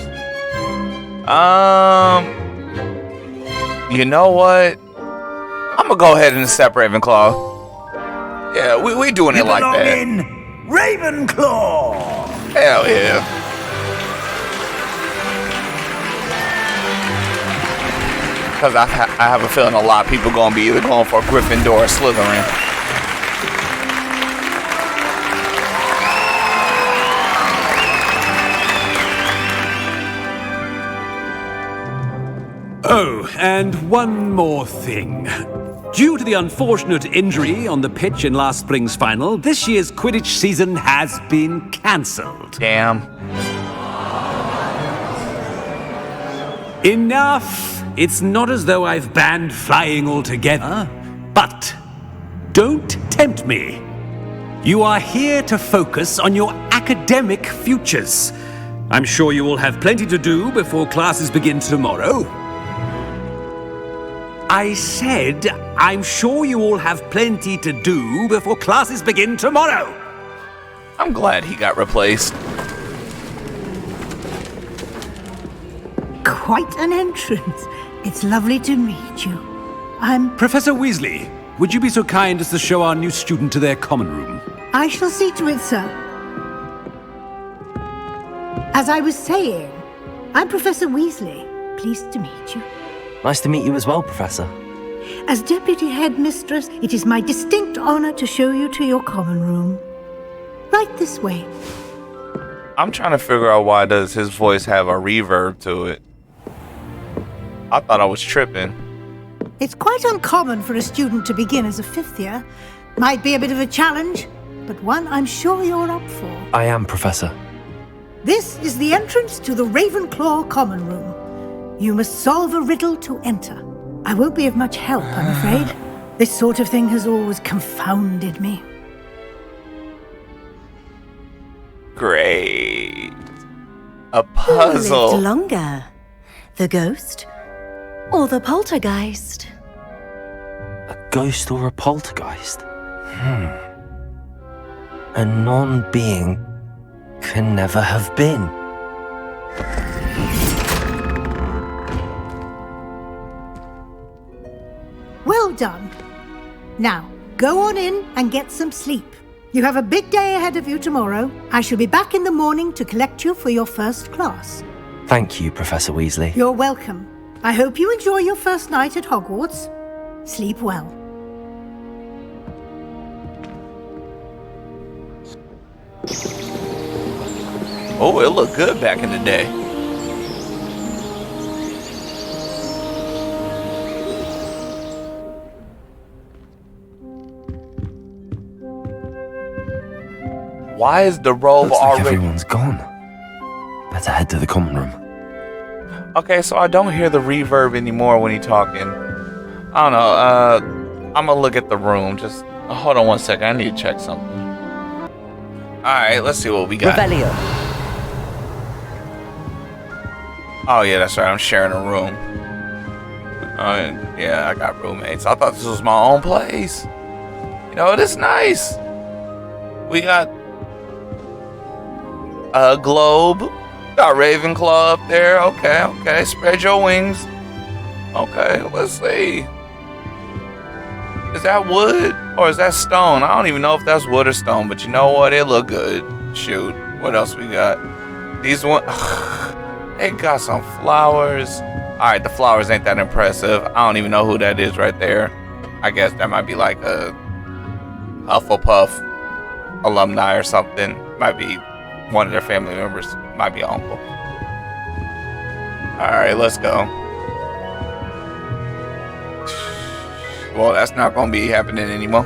[SPEAKER 1] You know what? I'm gonna go ahead and accept Ravenclaw. Yeah, we doing it like that.
[SPEAKER 11] You belong in Ravenclaw.
[SPEAKER 1] Hell yeah. Because I have a feeling a lot of people gonna be either going for Gryffindor or Slytherin.
[SPEAKER 9] Oh, and one more thing. Due to the unfortunate injury on the pitch in last spring's final, this year's Quidditch season has been cancelled.
[SPEAKER 1] Damn.
[SPEAKER 9] Enough! It's not as though I've banned flying altogether, but don't tempt me. You are here to focus on your academic futures. I'm sure you will have plenty to do before classes begin tomorrow. I said, I'm sure you all have plenty to do before classes begin tomorrow.
[SPEAKER 1] I'm glad he got replaced.
[SPEAKER 10] Quite an entrance. It's lovely to meet you. I'm...
[SPEAKER 9] Professor Weasley, would you be so kind as to show our new student to their common room?
[SPEAKER 10] I shall see to it, sir. As I was saying, I'm Professor Weasley. Pleased to meet you.
[SPEAKER 3] Nice to meet you as well, Professor.
[SPEAKER 10] As Deputy Headmistress, it is my distinct honor to show you to your common room. Right this way.
[SPEAKER 1] I'm trying to figure out why does his voice have a reverb to it. I thought I was tripping.
[SPEAKER 10] It's quite uncommon for a student to begin as a 5th year. Might be a bit of a challenge, but one I'm sure you're up for.
[SPEAKER 3] I am, Professor.
[SPEAKER 10] This is the entrance to the Ravenclaw common room. You must solve a riddle to enter. I won't be of much help, I'm afraid. This sort of thing has always confounded me.
[SPEAKER 1] Great. A
[SPEAKER 12] Who
[SPEAKER 1] puzzle.
[SPEAKER 12] lived longer? The ghost or the poltergeist?
[SPEAKER 3] A ghost or a poltergeist? A non-being can never have been.
[SPEAKER 10] Well done. Now, go on in and get some sleep. You have a big day ahead of you tomorrow. I shall be back in the morning to collect you for your first class.
[SPEAKER 3] Thank you, Professor Weasley.
[SPEAKER 10] You're welcome. I hope you enjoy your first night at Hogwarts. Sleep well.
[SPEAKER 1] Oh, it looked good back in the day. Why is the robe
[SPEAKER 3] Looks like
[SPEAKER 1] already...
[SPEAKER 3] everyone's gone. Better head to the common room.
[SPEAKER 1] Okay, so I don't hear the reverb anymore when he's talking. I don't know. I'm gonna look at the room. Just hold on one second. I need to check something. Alright, let's see what we got.
[SPEAKER 13] Revelio.
[SPEAKER 1] Oh, yeah, that's right. I'm sharing a room. Yeah, I got roommates. I thought this was my own place. You know, it is nice. We got a globe. Got Ravenclaw up there. Okay, okay. Spread your wings. Okay, let's see. Is that wood or is that stone? I don't even know if that's wood or stone, but you know what? It look good. Shoot. What else we got? These one. They got some flowers. Alright, the flowers ain't that impressive. I don't even know who that is right there. I guess that might be like a Hufflepuff alumni or something. Might be one of their family members. Might be an uncle. Alright, let's go. Well, that's not gonna be happening anymore.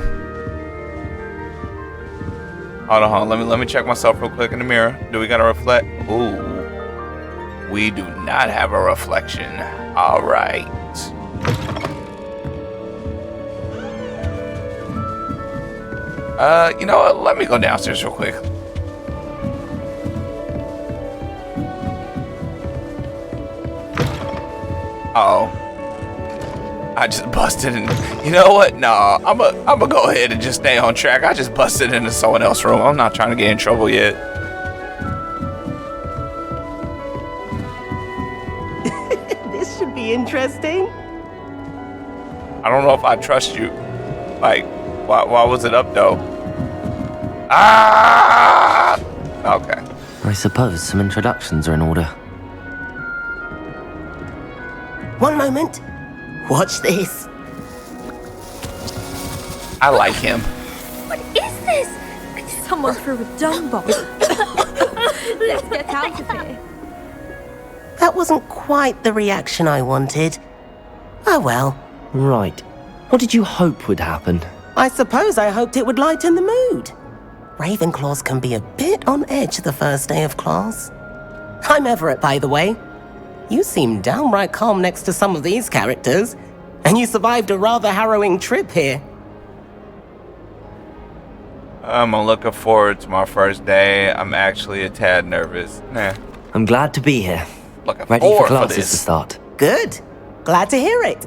[SPEAKER 1] Hold on. Let me check myself real quick in the mirror. Do we got a reflect? Ooh. We do not have a reflection. All right. You know what? Let me go downstairs real quick. Oh. I just busted in. You know what? No, I'm gonna go ahead and just stay on track. I just busted into someone else's room. I'm not trying to get in trouble yet.
[SPEAKER 13] This should be interesting.
[SPEAKER 1] I don't know if I trust you. Like, why was it up though? Ah! Okay.
[SPEAKER 3] I suppose some introductions are in order.
[SPEAKER 13] One moment. Watch this.
[SPEAKER 1] I like him.
[SPEAKER 14] What is this? Someone threw a dung bomb. Let's get out of here.
[SPEAKER 13] That wasn't quite the reaction I wanted. Oh well.
[SPEAKER 3] Right. What did you hope would happen?
[SPEAKER 13] I suppose I hoped it would lighten the mood. Ravenclaws can be a bit on edge the first day of class. I'm Everett, by the way. You seem downright calm next to some of these characters, and you survived a rather harrowing trip here.
[SPEAKER 1] I'm looking forward to my first day. I'm actually a tad nervous. Nah.
[SPEAKER 3] I'm glad to be here.
[SPEAKER 1] Looking
[SPEAKER 3] Ready
[SPEAKER 1] forward
[SPEAKER 3] for classes
[SPEAKER 1] this.
[SPEAKER 3] to start.
[SPEAKER 13] Good. Glad to hear it.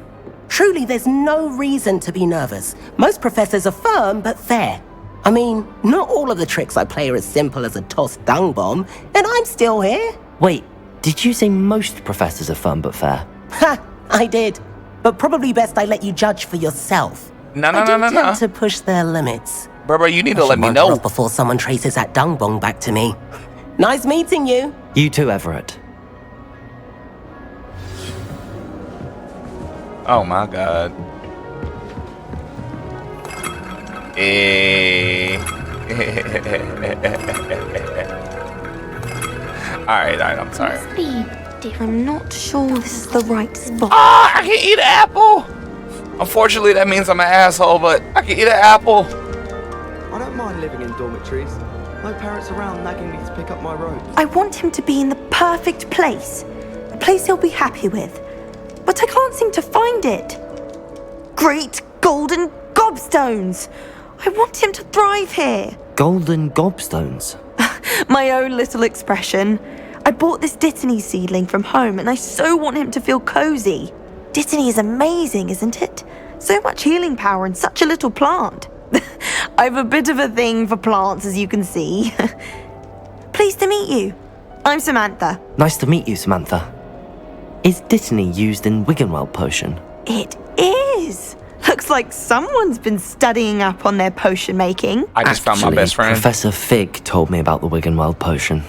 [SPEAKER 13] Truly, there's no reason to be nervous. Most professors are firm but fair. I mean, not all of the tricks I play are as simple as a tossed dung bomb, and I'm still here.
[SPEAKER 3] Wait, did you say most professors are fun but fair?
[SPEAKER 13] Ha! I did. But probably best I let you judge for yourself.
[SPEAKER 1] No.
[SPEAKER 13] I do tend to push their limits.
[SPEAKER 1] Bro, you need to let me know.
[SPEAKER 13] Before someone traces that dung bomb back to me. Nice meeting you.
[SPEAKER 3] You too, Everett.
[SPEAKER 1] Oh my god. Alright, I'm sorry.
[SPEAKER 14] Must be different. I'm not sure this is the right spot.
[SPEAKER 1] Ah, I can eat an apple! Unfortunately, that means I'm an asshole, but I can eat an apple.
[SPEAKER 15] I don't mind living in dormitories. No parents around nagging me to pick up my robes.
[SPEAKER 12] I want him to be in the perfect place. A place he'll be happy with. But I can't seem to find it. Great golden gobstones! I want him to thrive here.
[SPEAKER 3] Golden gobstones?
[SPEAKER 12] My own little expression. I bought this Dittany seedling from home and I so want him to feel cozy. Dittany is amazing, isn't it? So much healing power in such a little plant. I've a bit of a thing for plants, as you can see. Pleased to meet you. I'm Samantha.
[SPEAKER 3] Nice to meet you, Samantha. Is Dittany used in Wiggenweld potion?
[SPEAKER 12] It is. Looks like someone's been studying up on their potion making.
[SPEAKER 1] I just found my best friend.
[SPEAKER 3] Professor Fig told me about the Wiggenweld potion.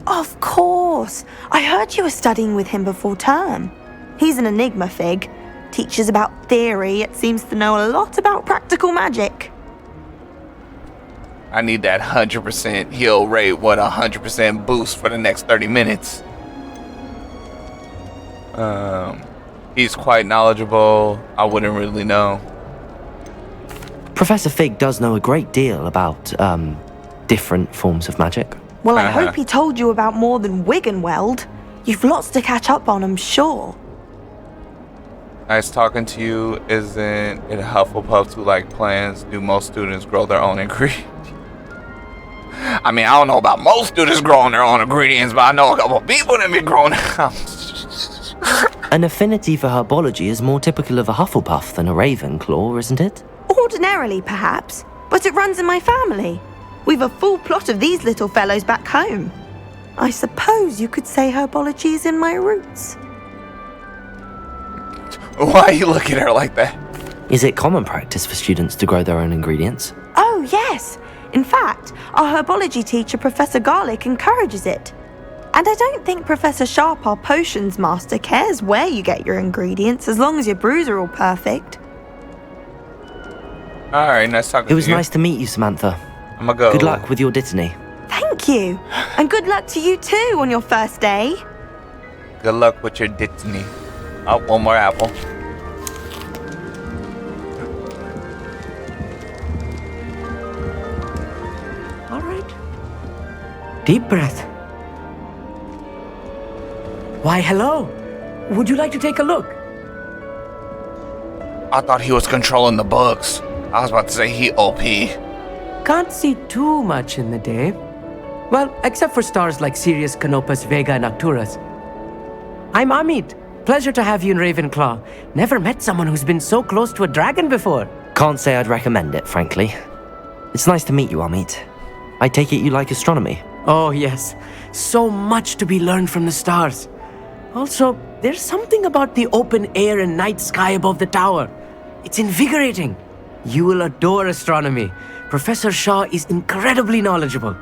[SPEAKER 12] Of course. I heard you were studying with him before term. He's an enigma, Fig. Teaches about theory, yet seems to know a lot about practical magic.
[SPEAKER 1] I need that 100% heal rate with 100% boost for the next 30 minutes. He's quite knowledgeable. I wouldn't really know.
[SPEAKER 3] Professor Fig does know a great deal about, different forms of magic.
[SPEAKER 12] Well, I hope he told you about more than Wiggenweld. You've lots to catch up on, I'm sure.
[SPEAKER 1] Nice talking to you. Isn't it Hufflepuff to like plans? Do most students grow their own ingredients? I mean, I don't know about most students growing their own ingredients, but I know a couple people that be growing them.
[SPEAKER 3] An affinity for herbology is more typical of a Hufflepuff than a Ravenclaw, isn't it?
[SPEAKER 12] Ordinarily, perhaps, but it runs in my family. We've a full plot of these little fellows back home. I suppose you could say herbology is in my roots.
[SPEAKER 1] Why are you looking at her like that?
[SPEAKER 3] Is it common practice for students to grow their own ingredients?
[SPEAKER 12] Oh, yes. In fact, our herbology teacher, Professor Garlick, encourages it. And I don't think Professor Sharp, our potions master, cares where you get your ingredients as long as your brews are all perfect.
[SPEAKER 1] Alright, nice talking to you.
[SPEAKER 3] It was nice to meet you, Samantha.
[SPEAKER 1] I'm gonna go.
[SPEAKER 3] Good luck with your Dittany.
[SPEAKER 12] Thank you. And good luck to you too on your first day.
[SPEAKER 1] Good luck with your Dittany. Oh, one more apple.
[SPEAKER 15] All right. Deep breath. Why, hello. Would you like to take a look?
[SPEAKER 1] I thought he was controlling the books. I was about to say he OP.
[SPEAKER 15] Can't see too much in the day. Well, except for stars like Sirius, Canopus, Vega, and Arcturus. I'm Amit. Pleasure to have you in Ravenclaw. Never met someone who's been so close to a dragon before.
[SPEAKER 3] Can't say I'd recommend it, frankly. It's nice to meet you, Amit. I take it you like astronomy?
[SPEAKER 15] Oh, yes. So much to be learned from the stars. Also, there's something about the open air and night sky above the tower. It's invigorating. You will adore astronomy. Professor Shaw is incredibly knowledgeable.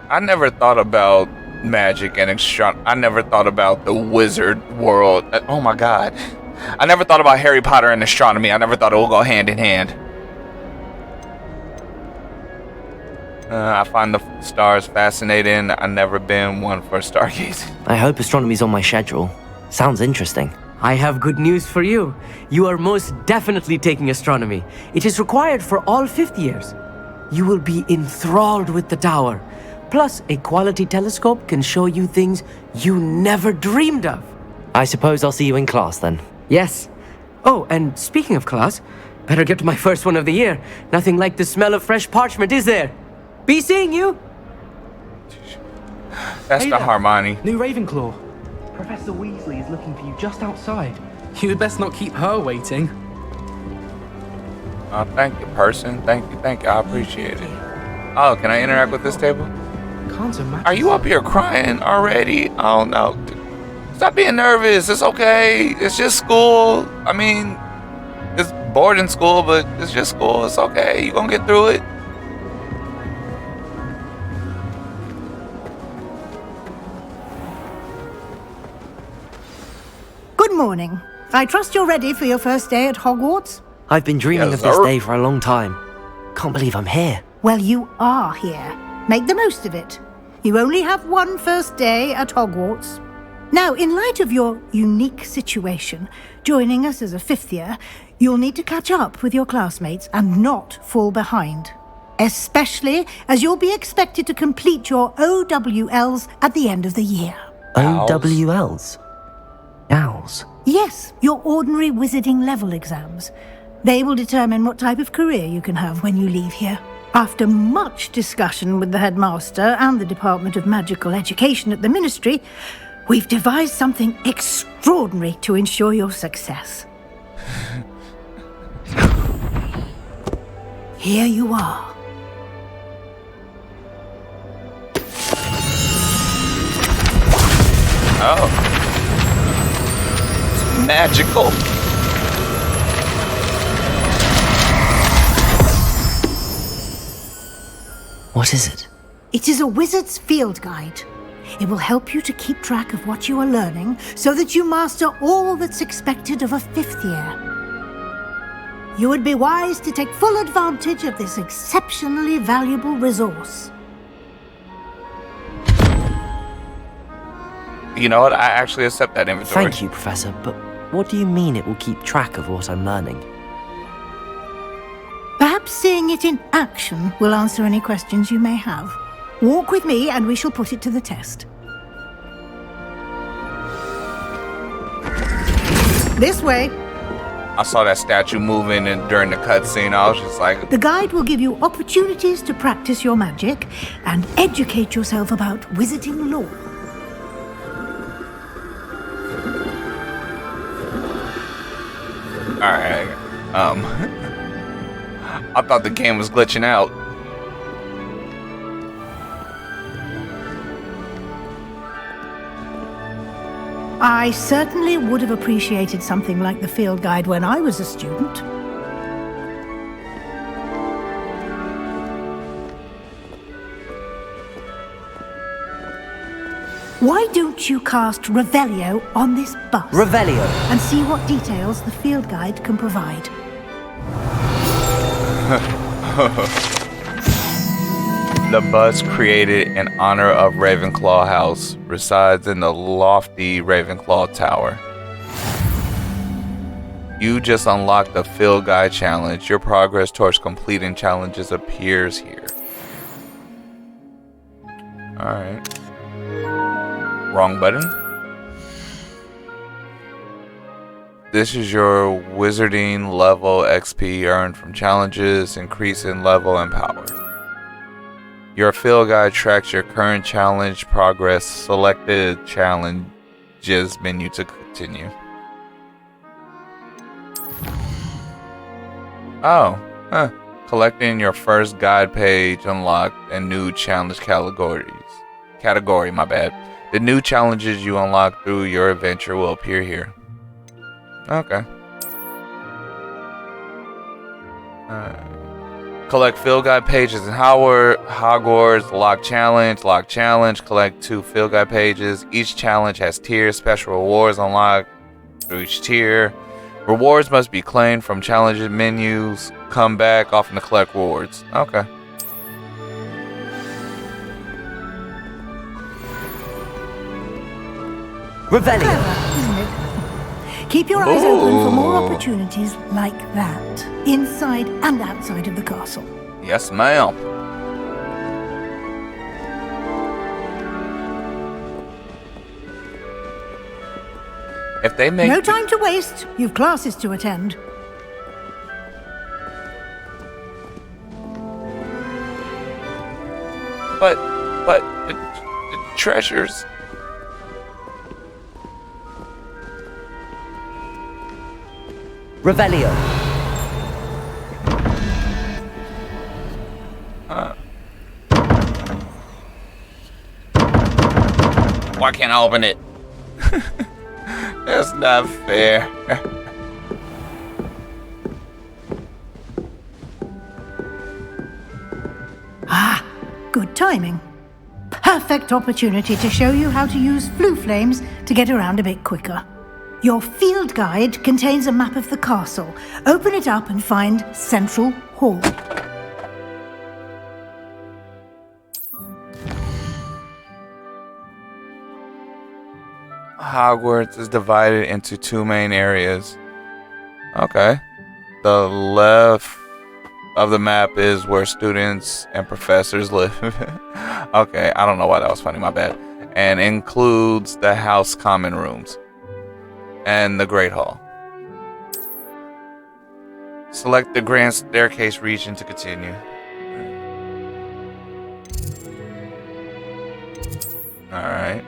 [SPEAKER 1] I never thought about magic and astronomy. I never thought about the wizard world. Oh my god. I never thought about Harry Potter and astronomy. I never thought it would go hand in hand. I find the stars fascinating. I've never been one for stargazing.
[SPEAKER 3] I hope astronomy's on my schedule. Sounds interesting.
[SPEAKER 15] I have good news for you. You are most definitely taking astronomy. It is required for all 5th years. You will be enthralled with the tower. Plus, a quality telescope can show you things you never dreamed of.
[SPEAKER 3] I suppose I'll see you in class then.
[SPEAKER 15] Yes. Oh, and speaking of class, better get to my first one of the year. Nothing like the smell of fresh parchment, is there? Be seeing you.
[SPEAKER 1] That's the Hermione.
[SPEAKER 16] New Ravenclaw. Professor Weasley is looking for you just outside. You'd best not keep her waiting.
[SPEAKER 1] Oh, thank you, person. Thank you. I appreciate it. Oh, can I interact with this table?
[SPEAKER 16] Can't imagine.
[SPEAKER 1] Are you up here crying already? Oh no. Stop being nervous. It's okay. It's just school. I mean, it's boarding school, but it's just school. It's okay. You're gonna get through it.
[SPEAKER 10] Good morning. I trust you're ready for your first day at Hogwarts?
[SPEAKER 3] I've been dreaming
[SPEAKER 1] Yes,
[SPEAKER 3] of this
[SPEAKER 1] sir.
[SPEAKER 3] day for a long time.
[SPEAKER 15] Can't believe I'm here.
[SPEAKER 10] Well, you are here. Make the most of it. You only have one first day at Hogwarts. Now, in light of your unique situation, joining us as a fifth year, you'll need to catch up with your classmates and not fall behind. Especially as you'll be expected to complete your OWLs at the end of the year.
[SPEAKER 3] OWLs? Owls?
[SPEAKER 10] Yes, your ordinary wizarding level exams. They will determine what type of career you can have when you leave here. After much discussion with the headmaster and the Department of Magical Education at the Ministry, we've devised something extraordinary to ensure your success. Here you are.
[SPEAKER 1] Oh. It's magical.
[SPEAKER 15] What is it?
[SPEAKER 10] It is a wizard's field guide. It will help you to keep track of what you are learning so that you master all that's expected of a fifth year. You would be wise to take full advantage of this exceptionally valuable resource.
[SPEAKER 1] You know what? I actually accept that inventory.
[SPEAKER 3] Thank you, Professor, but what do you mean it will keep track of what I'm learning?
[SPEAKER 10] Perhaps seeing it in action will answer any questions you may have. Walk with me and we shall put it to the test. This way.
[SPEAKER 1] I saw that statue moving and during the cutscene. I was just like...
[SPEAKER 10] The guide will give you opportunities to practice your magic and educate yourself about wizarding lore.
[SPEAKER 1] Alright, I thought the game was glitching out.
[SPEAKER 10] I certainly would have appreciated something like the field guide when I was a student. Why don't you cast Revelio on this bus?
[SPEAKER 15] Revelio.
[SPEAKER 10] And see what details the field guide can provide.
[SPEAKER 1] The bus created in honor of Ravenclaw House resides in the lofty Ravenclaw Tower. You just unlocked the Field Guide Challenge. Your progress towards completing challenges appears here. Alright. Wrong button. This is your wizarding level XP earned from challenges, increasing level and power. Your field guide tracks your current challenge progress. Selected challenges menu to continue. Oh, huh. Collecting your first guide page unlocked and new challenge category, my bad. The new challenges you unlock through your adventure will appear here. Okay. Collect field guide pages in Hogwarts, lock challenge, collect 2 field guide pages. Each challenge has tiers, special rewards unlocked through each tier. Rewards must be claimed from challenges menus. Come back often to collect rewards. Okay.
[SPEAKER 10] Revelio. Isn't it? Keep your eyes open for more opportunities like that, inside and outside of the castle.
[SPEAKER 1] Yes, ma'am. If they make...
[SPEAKER 10] No time to waste. You've classes to attend.
[SPEAKER 1] But the treasures...
[SPEAKER 15] Revelio.
[SPEAKER 1] Why can't I open it? That's not fair.
[SPEAKER 10] Good timing. Perfect opportunity to show you how to use flue flames to get around a bit quicker. Your field guide contains a map of the castle. Open it up and find Central Hall.
[SPEAKER 1] Hogwarts is divided into two main areas. Okay. The left of the map is where students and professors live. Okay, I don't know why that was funny, my bad. And includes the house common rooms and the Great Hall. Select the Grand Staircase region to continue. Alright.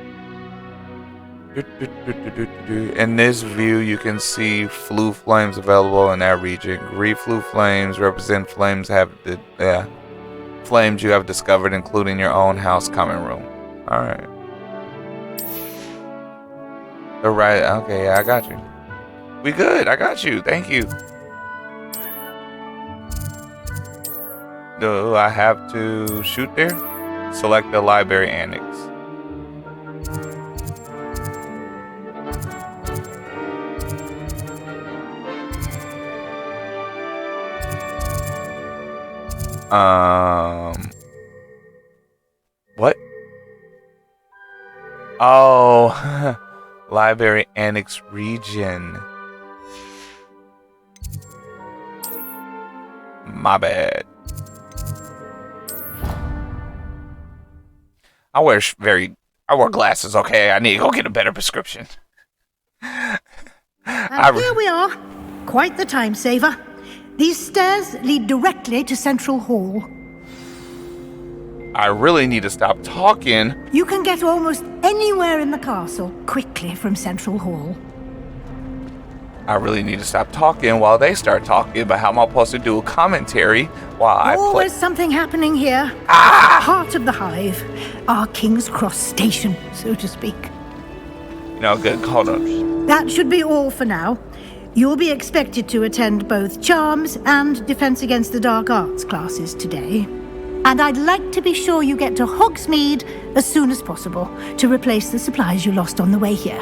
[SPEAKER 1] In this view, you can see flue flames available in that region. Green flue flames represent flames flames you have discovered, including your own house common room. Alright. The right, okay, yeah, I got you. We good, I got you, thank you. Do I have to shoot there? Select the library annex. What? Oh, library annex region. My bad. I wear glasses, okay? I need to go get a better prescription.
[SPEAKER 10] And here we are. Quite the time saver. These stairs lead directly to Central Hall.
[SPEAKER 1] I really need to stop talking.
[SPEAKER 10] You can get almost anywhere in the castle quickly from Central Hall.
[SPEAKER 1] I really need to stop talking while they start talking, but how am I supposed to do a commentary while I play?
[SPEAKER 10] Always something happening here. Heart of the Hive. Our King's Cross station, so to speak.
[SPEAKER 1] No, good. Hold on.
[SPEAKER 10] That should be all for now. You'll be expected to attend both Charms and Defense Against the Dark Arts classes today. And I'd like to be sure you get to Hogsmeade as soon as possible to replace the supplies you lost on the way here.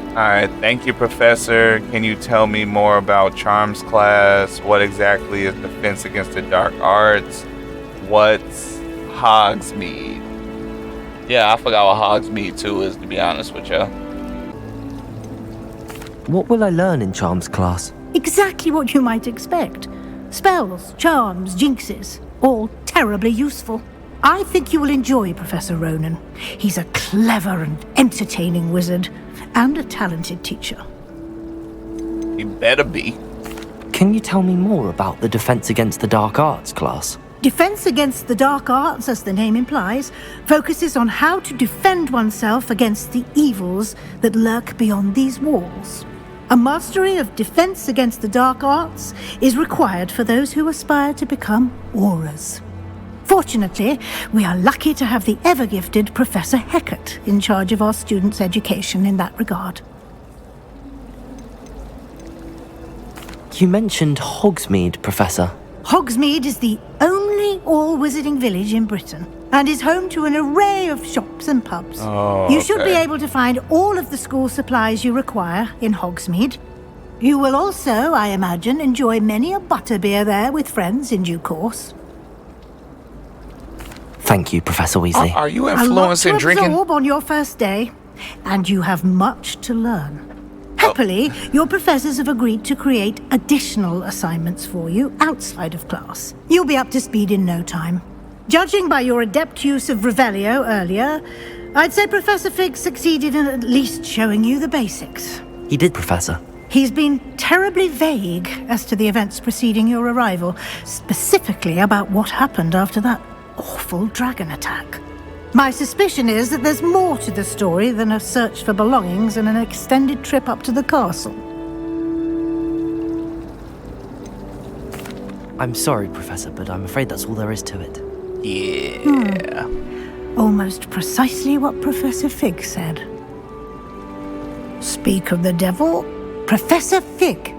[SPEAKER 1] Alright, thank you, Professor. Can you tell me more about Charms class? What exactly is Defense Against the Dark Arts? What's Hogsmeade? Yeah, I forgot what Hogsmeade 2 is, to be honest with you.
[SPEAKER 3] What will I learn in Charms class?
[SPEAKER 10] Exactly what you might expect. Spells, charms, jinxes, all terribly useful. I think you will enjoy Professor Ronan. He's a clever and entertaining wizard, and a talented teacher.
[SPEAKER 1] He better be.
[SPEAKER 3] Can you tell me more about the Defense Against the Dark Arts class?
[SPEAKER 10] Defense Against the Dark Arts, as the name implies, focuses on how to defend oneself against the evils that lurk beyond these walls. A mastery of Defense Against the Dark Arts is required for those who aspire to become Aurors. Fortunately, we are lucky to have the ever-gifted Professor Hecat in charge of our students' education in that regard.
[SPEAKER 3] You mentioned Hogsmeade, Professor.
[SPEAKER 10] Hogsmeade is the only all-wizarding village in Britain and is home to an array of shops and pubs. You should be able to find all of the school supplies you require in Hogsmeade. You will also, I imagine, enjoy many a butterbeer there with friends in due course.
[SPEAKER 3] Thank you, Professor Weasley.
[SPEAKER 1] Are you influencing
[SPEAKER 10] a lot to
[SPEAKER 1] drinking?
[SPEAKER 10] absorb on your first day, and you have much to learn. Happily, your professors have agreed to create additional assignments for you outside of class. You'll be up to speed in no time. Judging by your adept use of Revelio earlier, I'd say Professor Fig succeeded in at least showing you the basics.
[SPEAKER 3] He did, Professor.
[SPEAKER 10] He's been terribly vague as to the events preceding your arrival, specifically about what happened after that awful dragon attack. My suspicion is that there's more to the story than a search for belongings and an extended trip up to the castle.
[SPEAKER 3] I'm sorry, Professor, but I'm afraid that's all there is to it.
[SPEAKER 1] Yeah.
[SPEAKER 10] Almost precisely what Professor Fig said. Speak of the devil, Professor Fig.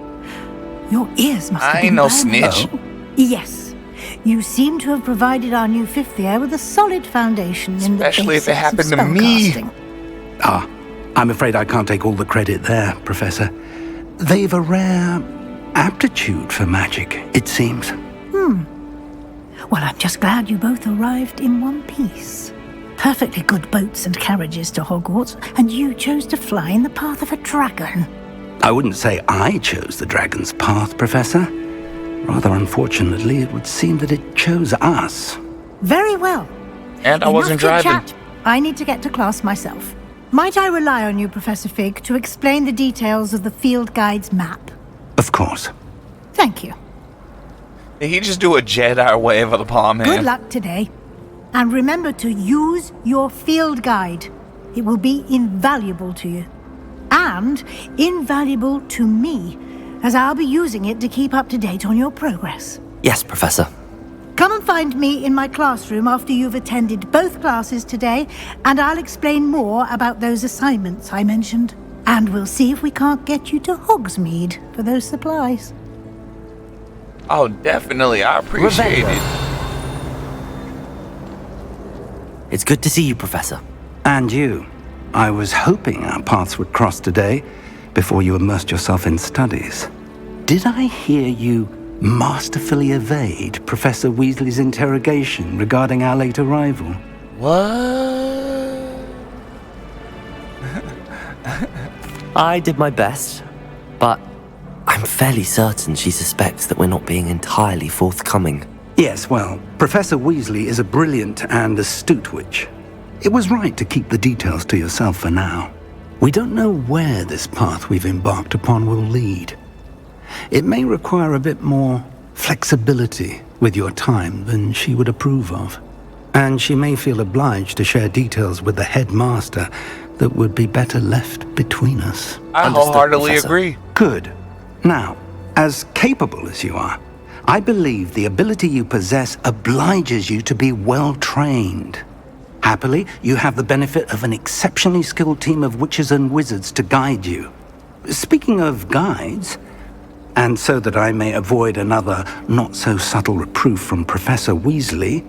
[SPEAKER 10] Your ears must have
[SPEAKER 1] I
[SPEAKER 10] been
[SPEAKER 1] ain't no
[SPEAKER 10] burning.
[SPEAKER 1] snitch.
[SPEAKER 10] Yes. You seem to have provided our new fifth year with a solid foundation in the basics
[SPEAKER 1] Especially if it happened
[SPEAKER 10] of
[SPEAKER 1] to me.
[SPEAKER 10] spellcasting.
[SPEAKER 2] I'm afraid I can't take all the credit there, Professor. They've a rare aptitude for magic, it seems.
[SPEAKER 10] Well, I'm just glad you both arrived in one piece. perfectly good boats and carriages to Hogwarts, and you chose to fly in the path of a dragon.
[SPEAKER 2] I wouldn't say I chose the dragon's path, Professor. Rather unfortunately, it would seem that it chose us.
[SPEAKER 10] Very well.
[SPEAKER 1] And I wasn't
[SPEAKER 10] Enough
[SPEAKER 1] driving.
[SPEAKER 10] chit-chat. I need to get to class myself. Might I rely on you, Professor Fig, to explain the details of the field guide's map?
[SPEAKER 2] Of course.
[SPEAKER 10] Thank you.
[SPEAKER 1] Did he just do a Jedi wave of the palm hand?
[SPEAKER 10] Good luck today. And remember to use your field guide. It will be invaluable to you. And invaluable to me, as I'll be using it to keep up to date on your progress.
[SPEAKER 3] Yes, Professor.
[SPEAKER 10] Come and find me in my classroom after you've attended both classes today, and I'll explain more about those assignments I mentioned. And we'll see if we can't get you to Hogsmeade for those supplies.
[SPEAKER 1] Oh, definitely. I appreciate it.
[SPEAKER 3] It's good to see you, Professor.
[SPEAKER 2] And you. I was hoping our paths would cross today, before you immersed yourself in studies. Did I hear you masterfully evade Professor Weasley's interrogation regarding our late arrival?
[SPEAKER 1] What?
[SPEAKER 3] I did my best, but I'm fairly certain she suspects that we're not being entirely forthcoming.
[SPEAKER 2] Yes, well, Professor Weasley is a brilliant and astute witch. It was right to keep the details to yourself for now. We don't know where this path we've embarked upon will lead. It may require a bit more flexibility with your time than she would approve of. And she may feel obliged to share details with the headmaster that would be better left between us.
[SPEAKER 1] I wholeheartedly agree.
[SPEAKER 2] Good. Now, as capable as you are, I believe the ability you possess obliges you to be well trained. Happily, you have the benefit of an exceptionally skilled team of witches and wizards to guide you. Speaking of guides, and so that I may avoid another not-so-subtle reproof from Professor Weasley,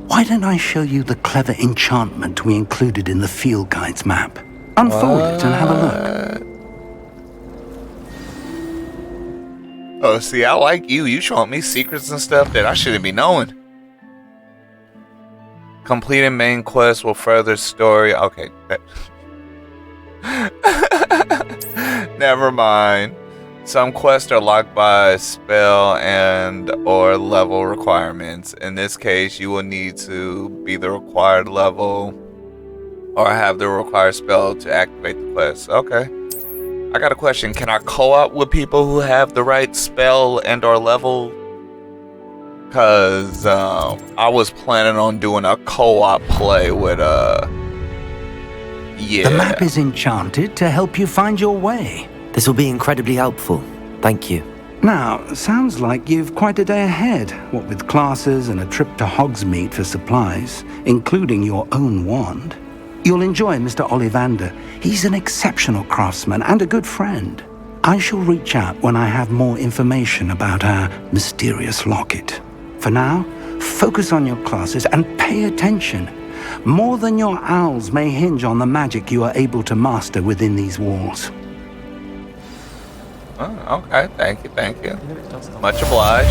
[SPEAKER 2] why don't I show you the clever enchantment we included in the field guide's map? Unfold it and have a look.
[SPEAKER 1] Oh, see, I like you. You showing me secrets and stuff that I shouldn't be knowing. Completing main quest will further story. Okay. Never mind. Some quests are locked by spell and or level requirements. In this case, you will need to be the required level or have the required spell to activate the quest. Okay. I got a question. Can I co-op with people who have the right spell and or level? Because I was planning on doing a co-op play with yeah.
[SPEAKER 2] The map is enchanted to help you find your way.
[SPEAKER 3] This will be incredibly helpful. Thank you.
[SPEAKER 2] Now, sounds like you've quite a day ahead, what with classes and a trip to Hogsmeade for supplies, including your own wand. You'll enjoy Mr. Ollivander. He's an exceptional craftsman and a good friend. I shall reach out when I have more information about our mysterious locket. For now, focus on your classes and pay attention. More than your owls may hinge on the magic you are able to master within these walls.
[SPEAKER 1] Oh, okay, thank you, thank you. Much obliged.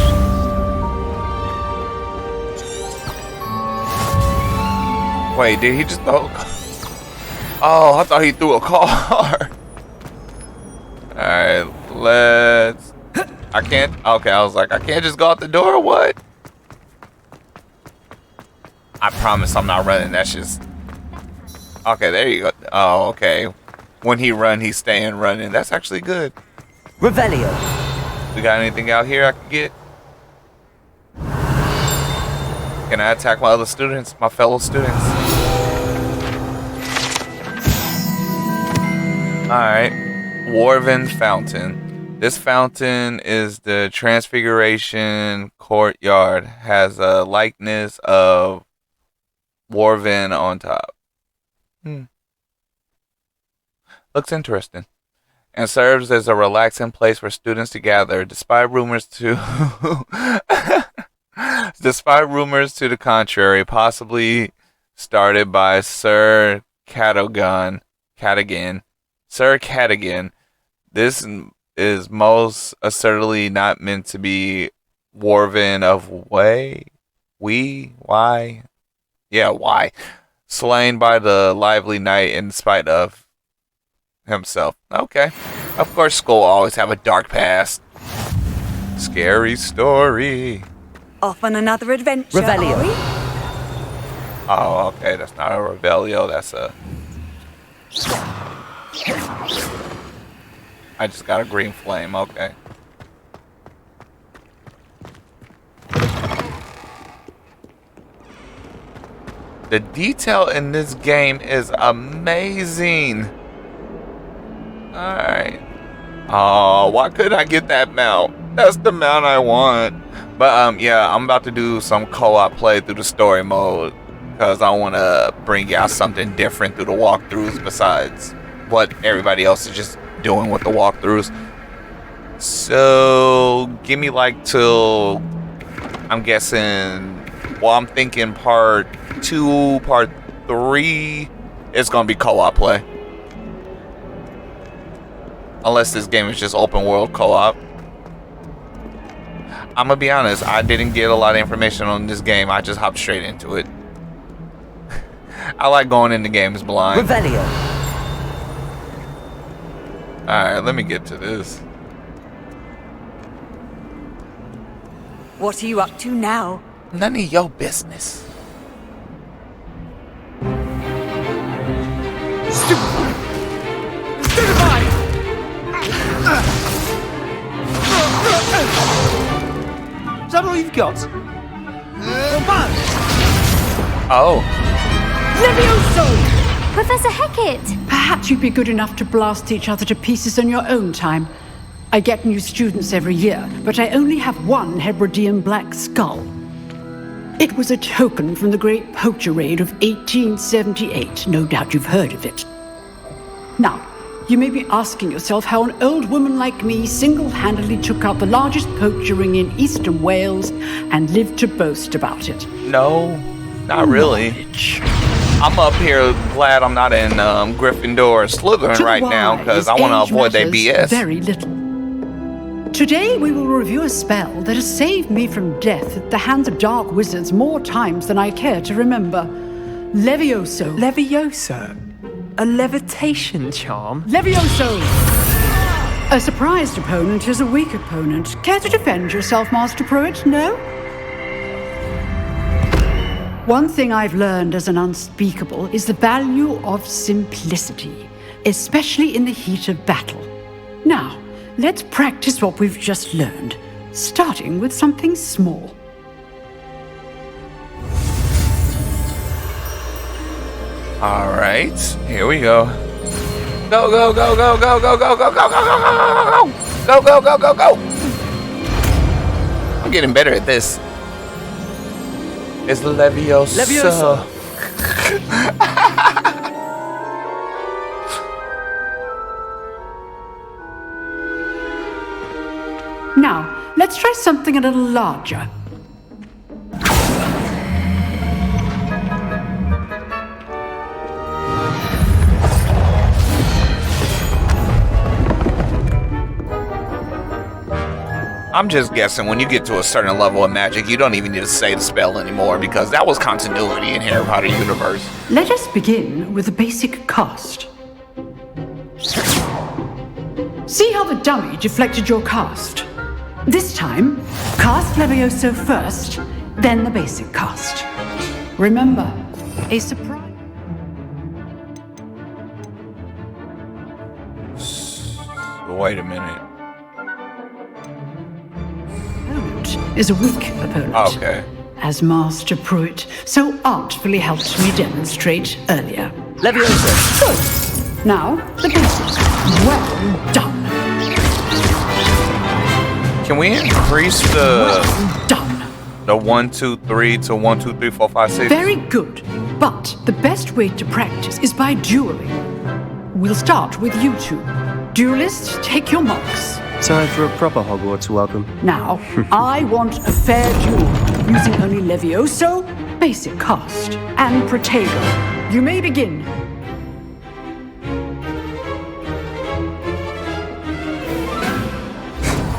[SPEAKER 1] Wait, did he just throw? Oh, I thought he threw a car. Alright, let's... I can't... Okay, I was like, I can't just go out the door or what? I promise I'm not running, that's just... Okay, there you go. Oh, okay. When he run, he's staying running. That's actually good.
[SPEAKER 3] Revelio.
[SPEAKER 1] We got anything out here I can get? Can I attack my other students, my fellow students? Alright. Warven Fountain. This fountain is the Transfiguration Courtyard. Has a likeness of Warven on top. Looks interesting. And serves as a relaxing place for students to gather, despite rumors to the contrary, possibly started by Sir Cadogan. Sir Cadogan. This is most assuredly not meant to be Warven of why? Slain by the lively knight in spite of himself. Okay. Of course, school always have a dark past. Scary story.
[SPEAKER 17] Off on another adventure,
[SPEAKER 13] Revelio.
[SPEAKER 17] are we?
[SPEAKER 1] Oh, okay. That's not a Revelio. That's a... I just got a green flame. Okay. The detail in this game is amazing. Alright. Oh, why couldn't I get that mount? That's the mount I want. But yeah, I'm about to do some co-op play through the story mode, because I want to bring out something different through the walkthroughs besides what everybody else is just doing with the walkthroughs. So give me like till, I'm guessing, well, I'm thinking part 2, part 3 is gonna be co-op play, unless this game is just open world co-op. I'm gonna be honest, I didn't get a lot of information on this game. I just hopped straight into it. I like going into games blind.
[SPEAKER 13] Revelio.
[SPEAKER 1] Alright, let me get to this.
[SPEAKER 17] What are you up to now?
[SPEAKER 1] None of your business.
[SPEAKER 15] Is that all you've got?
[SPEAKER 1] Oh.
[SPEAKER 14] Levioso! Professor Hecat!
[SPEAKER 18] Perhaps you'd be good enough to blast each other to pieces on your own time. I get new students every year, but I only have one Hebridean black skull. It was a token from the Great Poacher Raid of 1878. No doubt you've heard of it. Now, you may be asking yourself how an old woman like me single-handedly took out the largest poacher ring in eastern Wales and lived to boast about it.
[SPEAKER 1] No, not really. I'm up here glad I'm not in Gryffindor or Slytherin right now, because I want to avoid their BS.
[SPEAKER 18] Very little. Today we will review a spell that has saved me from death at the hands of dark wizards more times than I care to remember. Levioso.
[SPEAKER 15] Levioso? A levitation charm?
[SPEAKER 18] Levioso! A surprised opponent is a weak opponent. Care to defend yourself, Master Pruitt? No? One thing I've learned as an unspeakable is the value of simplicity, especially in the heat of battle. Now, let's practice what we've just learned, starting with something small.
[SPEAKER 1] Alright, here we go. Go, go, go, go, go, go, go, go, go, go, go, go, go, go, go, go. I'm getting better at this. It's Leviosa.
[SPEAKER 15] Leviosa.
[SPEAKER 18] Now, let's try something a little larger.
[SPEAKER 1] I'm just guessing when you get to a certain level of magic, you don't even need to say the spell anymore, because that was continuity in Harry Potter universe.
[SPEAKER 18] Let us begin with the basic cast. See how the dummy deflected your cast? This time, cast Levioso first, then the basic cast. Remember, a surprise
[SPEAKER 1] Wait a minute.
[SPEAKER 18] is a weak opponent.
[SPEAKER 1] Okay.
[SPEAKER 18] As Master Pruitt so artfully helped me demonstrate earlier.
[SPEAKER 15] Leviosa.
[SPEAKER 18] Good. Now, the basics. Well done.
[SPEAKER 1] Can we increase the 1, 2, 3 to 1, 2, 3, 4, 5, 6?
[SPEAKER 18] Very good. But the best way to practice is by dueling. We'll start with you two. Duelists, take your marks.
[SPEAKER 19] Time for a proper Hogwarts welcome.
[SPEAKER 18] Now, I want a fair duel, using only Levioso, basic cast, and Protego. You may begin.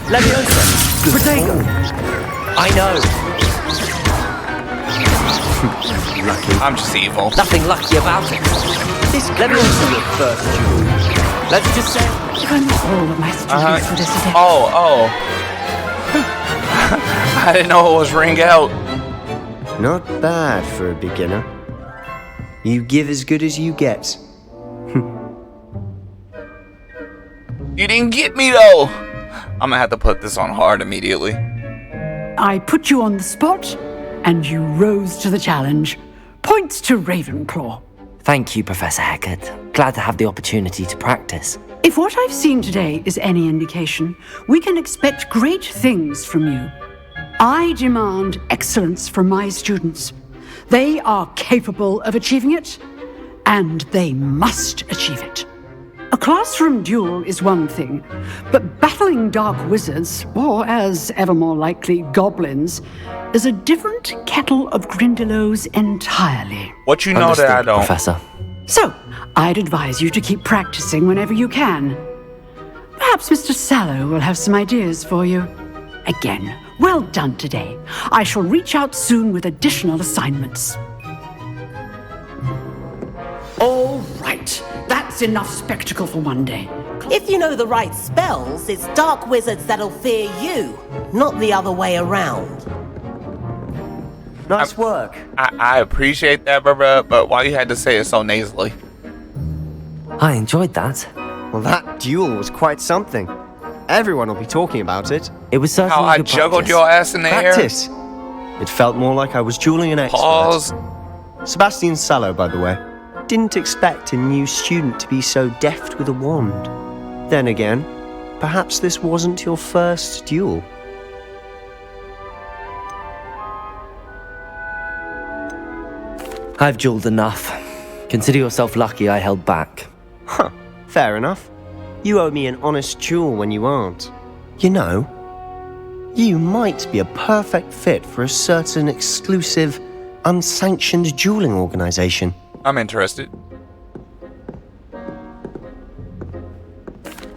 [SPEAKER 15] Leviosa. Protego. I know.
[SPEAKER 19] lucky.
[SPEAKER 1] I'm just evil.
[SPEAKER 15] Nothing lucky about it. Let me answer your first duel. Let's just say...
[SPEAKER 18] All of my students for this event.
[SPEAKER 1] Oh. I didn't know it was ring out.
[SPEAKER 19] Not bad for a beginner. You give as good as you get.
[SPEAKER 1] You didn't get me though. I'm gonna have to put this on hard immediately.
[SPEAKER 18] I put you on the spot, and you rose to the challenge. Points to Ravenclaw.
[SPEAKER 3] Thank you, Professor Hecat. Glad to have the opportunity to practice.
[SPEAKER 18] If what I've seen today is any indication, we can expect great things from you. I demand excellence from my students. They are capable of achieving it, and they must achieve it. A classroom duel is one thing, but battling dark wizards, or as ever more likely, goblins, is a different kettle of Grindylows entirely.
[SPEAKER 1] What you know that I don't.
[SPEAKER 3] Professor.
[SPEAKER 18] So, I'd advise you to keep practicing whenever you can. Perhaps Mr. Sallow will have some ideas for you. Again, well done today. I shall reach out soon with additional assignments. All right, that's enough spectacle for one day.
[SPEAKER 13] If you know the right spells, it's dark wizards that'll fear you, not the other way around.
[SPEAKER 19] Nice work.
[SPEAKER 1] I appreciate that, brother, but why you had to say it so nasally?
[SPEAKER 3] I enjoyed that.
[SPEAKER 19] Well, that duel was quite something. Everyone will be talking about it.
[SPEAKER 3] It was certainly
[SPEAKER 1] How I
[SPEAKER 3] good
[SPEAKER 1] juggled
[SPEAKER 3] practice.
[SPEAKER 1] your ass in the
[SPEAKER 19] Practice. It felt more like I was dueling an expert.
[SPEAKER 1] Pause.
[SPEAKER 19] Sebastian Sallow, by the way. Didn't expect a new student to be so deft with a wand. Then again, perhaps this wasn't your first duel.
[SPEAKER 3] I've dueled enough. Consider yourself lucky I held back.
[SPEAKER 19] Huh, fair enough. You owe me an honest duel when you aren't. You know, you might be a perfect fit for a certain exclusive, unsanctioned dueling organization.
[SPEAKER 1] I'm interested.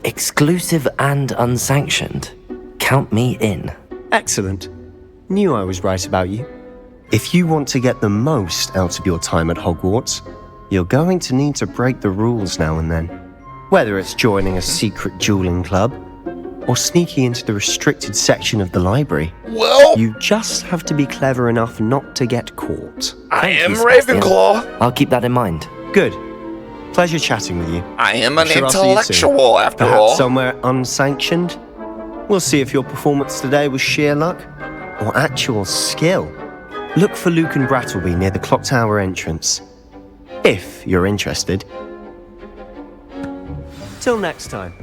[SPEAKER 3] Exclusive and unsanctioned. Count me in.
[SPEAKER 19] Excellent. Knew I was right about you. If you want to get the most out of your time at Hogwarts, you're going to need to break the rules now and then. Whether it's joining a secret dueling club, or sneaking into the restricted section of the library.
[SPEAKER 1] Well,
[SPEAKER 19] you just have to be clever enough not to get caught.
[SPEAKER 1] I am Ravenclaw.
[SPEAKER 3] I'll keep that in mind.
[SPEAKER 19] Good. Pleasure chatting with you.
[SPEAKER 1] I am an
[SPEAKER 19] Sure I'll see you soon.
[SPEAKER 1] intellectual, after
[SPEAKER 19] Perhaps
[SPEAKER 1] all.
[SPEAKER 19] somewhere unsanctioned. We'll see if your performance today was sheer luck or actual skill. Look for Luke and Brattleby near the clock tower entrance. If you're interested. Till next time.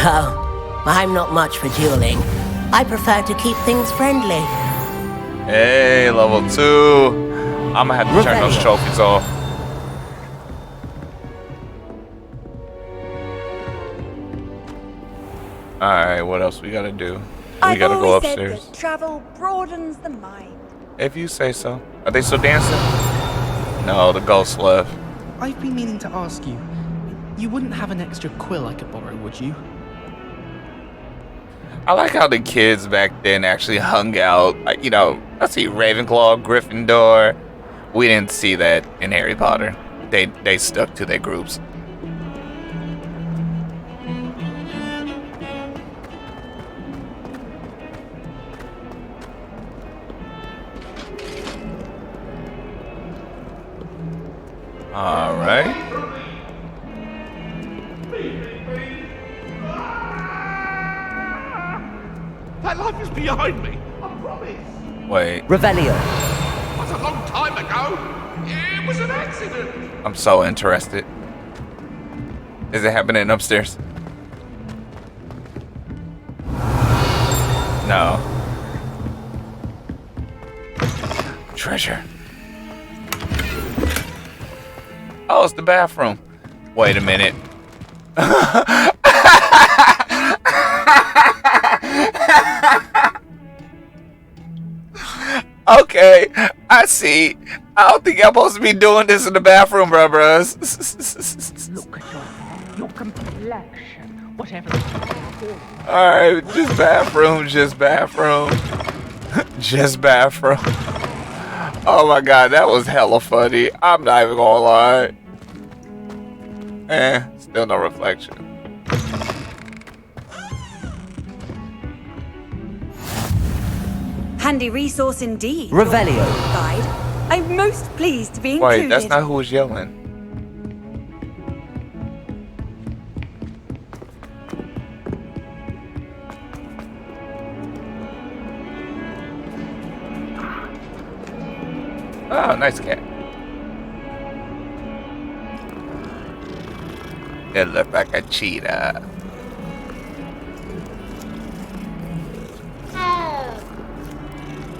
[SPEAKER 13] Oh, I'm not much for dueling. I prefer to keep things friendly.
[SPEAKER 1] Hey, level 2. I'm gonna have to turn those trophies off. Alright, what else we gotta do? We gotta go upstairs.
[SPEAKER 14] Said that travel broadens the mind.
[SPEAKER 1] If you say so. Are they still dancing? No, the ghost left.
[SPEAKER 16] I've been meaning to ask you. You wouldn't have an extra quill I could borrow, would you?
[SPEAKER 1] I like how the kids back then actually hung out. Like, you know, I see Ravenclaw, Gryffindor. We didn't see that in Harry Potter. They stuck to their groups. All right.
[SPEAKER 20] That life is behind me, I promise.
[SPEAKER 1] Wait.
[SPEAKER 3] Revelio.
[SPEAKER 20] It was a long time ago. It was an accident.
[SPEAKER 1] I'm so interested. Is it happening upstairs? No. Treasure. Oh, it's the bathroom. Wait a minute. Okay, I see. I don't think I'm supposed to be doing this in the bathroom, bros.
[SPEAKER 21] Look at your hair, your complexion, whatever.
[SPEAKER 1] Alright, just bathroom, just bathroom. Just bathroom. Oh my god, that was hella funny. I'm not even gonna lie. Still no reflection.
[SPEAKER 17] Handy resource indeed.
[SPEAKER 3] Revelio.
[SPEAKER 17] Guide. I'm most pleased to be included.
[SPEAKER 1] Wait, that's not who was yelling. Oh, nice cat. It looked like a cheetah.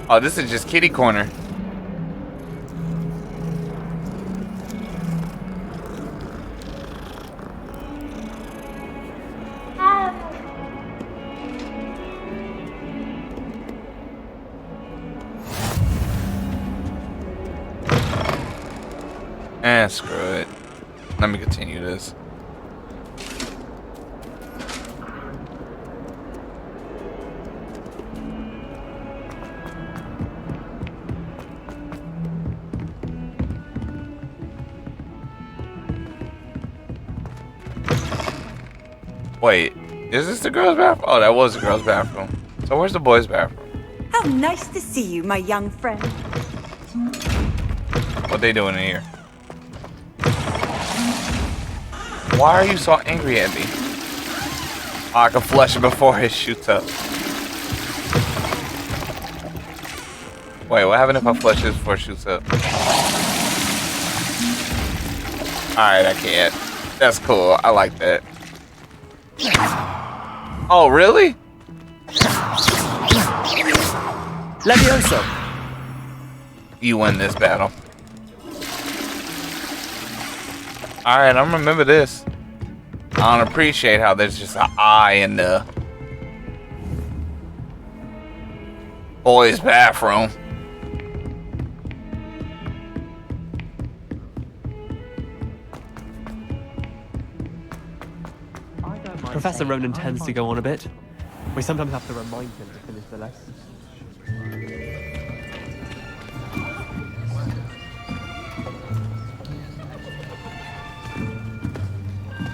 [SPEAKER 1] Oh, this is just kitty corner. Screw it. Let me continue this. Wait, is this the girls' bathroom? Oh, that was the girls' bathroom. So where's the boys' bathroom?
[SPEAKER 17] How nice to see you, my young friend.
[SPEAKER 1] What they doing in here? Why are you so angry at me? Oh, I can flush it before it shoots up. Wait, what happened if I flush this before it shoots up? Alright, I can't. That's cool. I like that. Oh, really?
[SPEAKER 3] Levioso.
[SPEAKER 1] You win this battle. Alright, I'm gonna remember this. I don't appreciate how there's just an eye in the boys' bathroom.
[SPEAKER 4] Professor Ronan tends to go on a bit. We sometimes have to remind him to finish the lesson.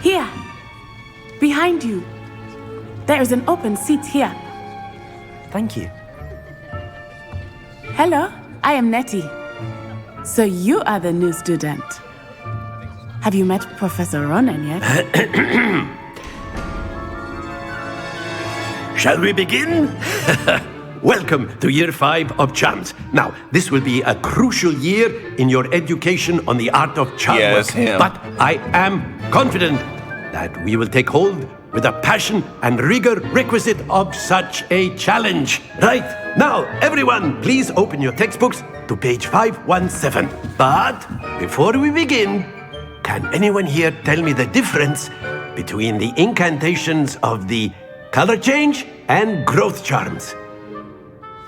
[SPEAKER 22] Here, behind you. There is an open seat here.
[SPEAKER 3] Thank you.
[SPEAKER 22] Hello, I am Nettie. So you are the new student. Have you met Professor Ronan yet?
[SPEAKER 8] Shall we begin? Welcome to Year 5 of Charms. Now, this will be a crucial year in your education on the art of charm work. But I am confident that we will take hold with the passion and rigor requisite of such a challenge. Right, now, everyone, please open your textbooks to page 517. But before we begin, can anyone here tell me the difference between the incantations of the color change and growth charms?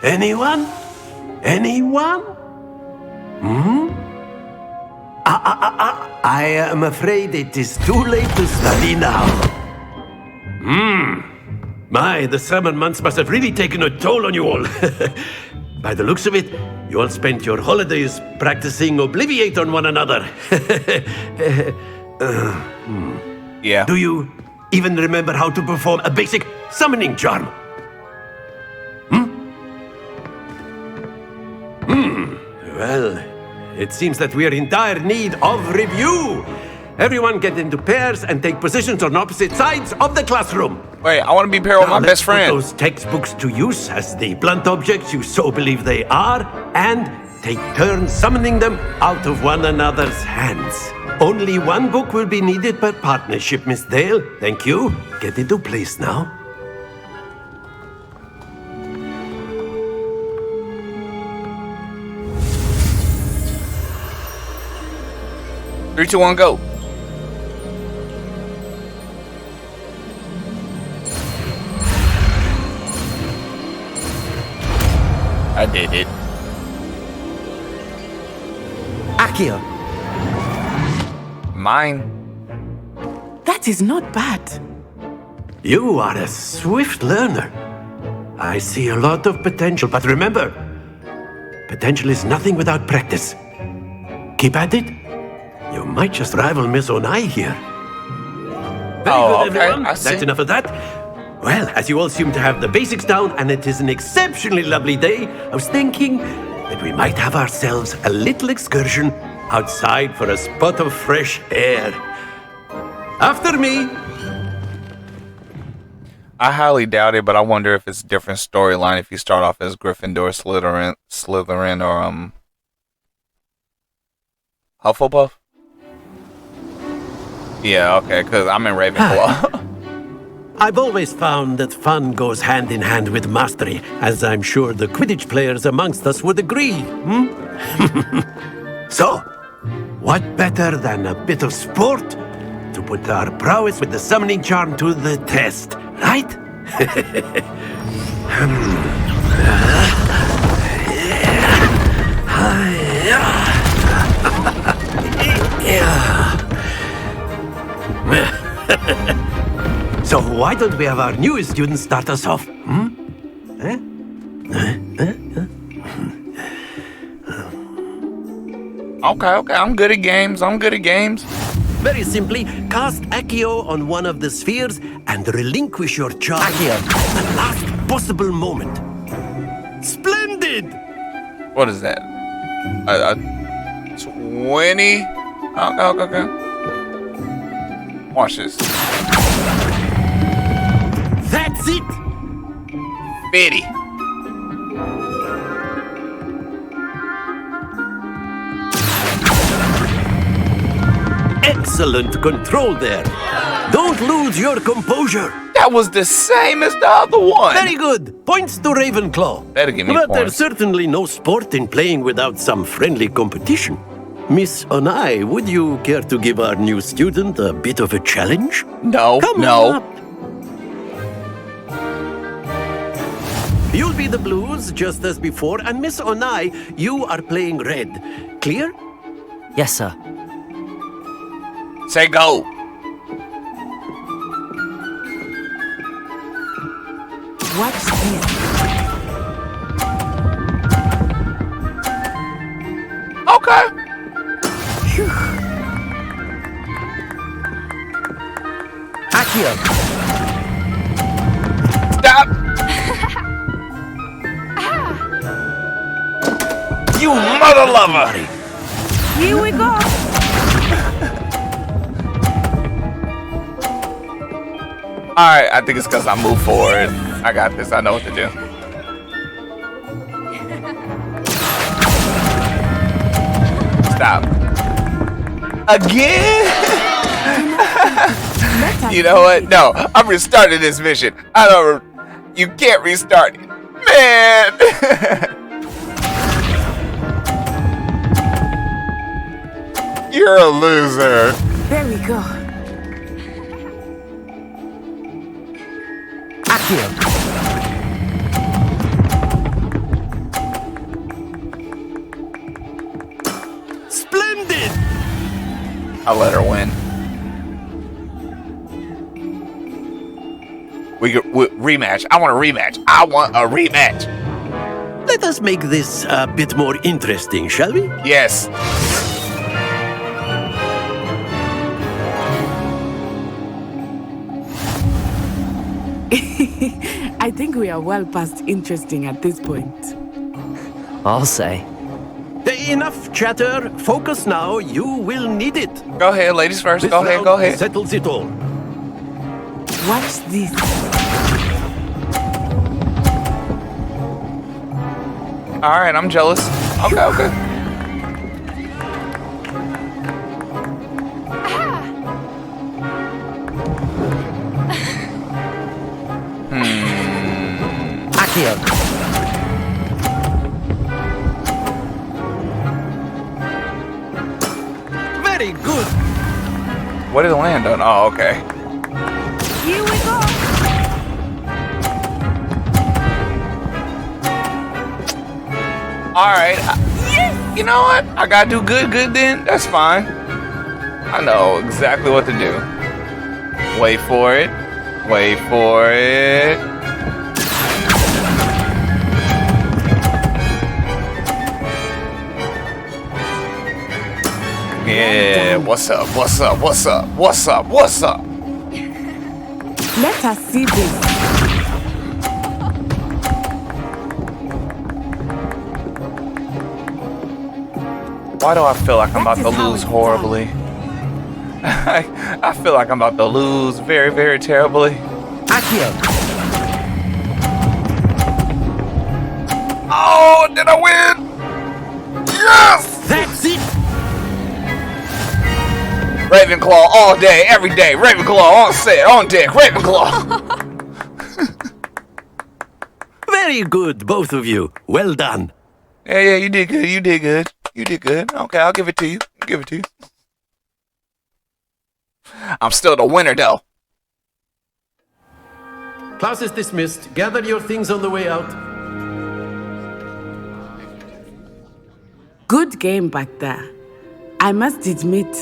[SPEAKER 8] Anyone? Anyone? I am afraid it is too late to study now. My, the summer months must have really taken a toll on you all. By the looks of it, you all spent your holidays practicing Obliviate on one another.
[SPEAKER 1] Yeah.
[SPEAKER 8] Do you even remember how to perform a basic summoning charm? Well, it seems that we are in dire need of review. Everyone get into pairs and take positions on opposite sides of the classroom.
[SPEAKER 1] Wait, I want to be paired with my best friend.
[SPEAKER 8] Put those textbooks to use as the blunt objects you so believe they are, and take turns summoning them out of one another's hands. Only one book will be needed per partnership, Miss Dale. Thank you. Get into place now.
[SPEAKER 1] Three, two, one, go. I did it.
[SPEAKER 3] Accio.
[SPEAKER 1] Mine.
[SPEAKER 22] That is not bad.
[SPEAKER 8] You are a swift learner. I see a lot of potential, but remember, Potential is nothing without practice. Keep at it. You might just rival Miss Onai here. Very good, everyone. That's enough of that. Well, as you all seem to have the basics down, and it is an exceptionally lovely day, I was thinking that we might have ourselves a little excursion outside for a spot of fresh air. After me.
[SPEAKER 1] I highly doubt it, but I wonder if it's a different storyline if you start off as Gryffindor, Slytherin, or Hufflepuff. Yeah, okay, because I'm in Ravenclaw.
[SPEAKER 8] I've always found that fun goes hand in hand with mastery, as I'm sure the Quidditch players amongst us would agree. So, what better than a bit of sport to put our prowess with the summoning charm to the test, right? So why don't we have our newest student start us off?
[SPEAKER 1] Okay, I'm good at games.
[SPEAKER 8] Very simply, cast Accio on one of the spheres and relinquish your charge at the last possible moment. Splendid!
[SPEAKER 1] What is that? 20? Okay. Watch this.
[SPEAKER 8] That's it!
[SPEAKER 1] 50.
[SPEAKER 8] Excellent control there. Don't lose your composure.
[SPEAKER 1] That was the same as the other one.
[SPEAKER 8] Very good. Points to Ravenclaw.
[SPEAKER 1] That'll give me
[SPEAKER 8] But
[SPEAKER 1] points.
[SPEAKER 8] there's certainly no sport in playing without some friendly competition. Miss Onai, would you care to give our new student a bit of a challenge?
[SPEAKER 1] No,
[SPEAKER 8] Come
[SPEAKER 1] no.
[SPEAKER 8] on up. You'll be the blues, just as before, and Miss Onai, you are playing red. Clear?
[SPEAKER 3] Yes, sir.
[SPEAKER 1] Say go.
[SPEAKER 22] Watch this.
[SPEAKER 1] Okay.
[SPEAKER 3] Accio.
[SPEAKER 1] Stop. You mother lover.
[SPEAKER 12] Here we go.
[SPEAKER 1] Alright, I think it's because I moved forward. I got this. I know what to do. Stop. Again? You know what? No, I'm restarting this mission. I don't. You can't restart it. Man! You're a loser.
[SPEAKER 22] There we go.
[SPEAKER 3] Accio.
[SPEAKER 8] Splendid!
[SPEAKER 1] I'll let her win. We rematch. I want a rematch. I want a rematch.
[SPEAKER 8] Let us make this a bit more interesting, shall we?
[SPEAKER 1] Yes.
[SPEAKER 22] I think we are well past interesting at this point.
[SPEAKER 3] I'll say.
[SPEAKER 8] Enough chatter. Focus now. You will need it.
[SPEAKER 1] Go ahead, ladies first.
[SPEAKER 8] This
[SPEAKER 1] Go ahead,
[SPEAKER 8] round
[SPEAKER 1] go ahead.
[SPEAKER 8] Settles it all.
[SPEAKER 22] Watch this.
[SPEAKER 1] Alright, I'm jealous. Okay.
[SPEAKER 3] Accio.
[SPEAKER 8] Very good.
[SPEAKER 1] What did it land on? Oh, okay.
[SPEAKER 12] Here we go.
[SPEAKER 1] Alright. You know what? I gotta do good then. That's fine. I know exactly what to do. Wait for it. Wait for it. Yeah, what's up? What's up? What's up? What's up? What's up?
[SPEAKER 22] Let us see this.
[SPEAKER 1] Why do I feel like I'm about to lose horribly? I feel like I'm about to lose very, very terribly.
[SPEAKER 22] Accio.
[SPEAKER 1] Oh, did I win? Yes!
[SPEAKER 22] That's it!
[SPEAKER 1] Ravenclaw all day, every day. Ravenclaw on set, on deck. Ravenclaw.
[SPEAKER 8] Very good, both of you. Well done.
[SPEAKER 1] Yeah, you did good. You did good. You did good. Okay, I'll give it to you. I'll give it to you. I'm still the winner, though.
[SPEAKER 6] Class is dismissed. Gather your things on the way out.
[SPEAKER 22] Good game back there. I must admit,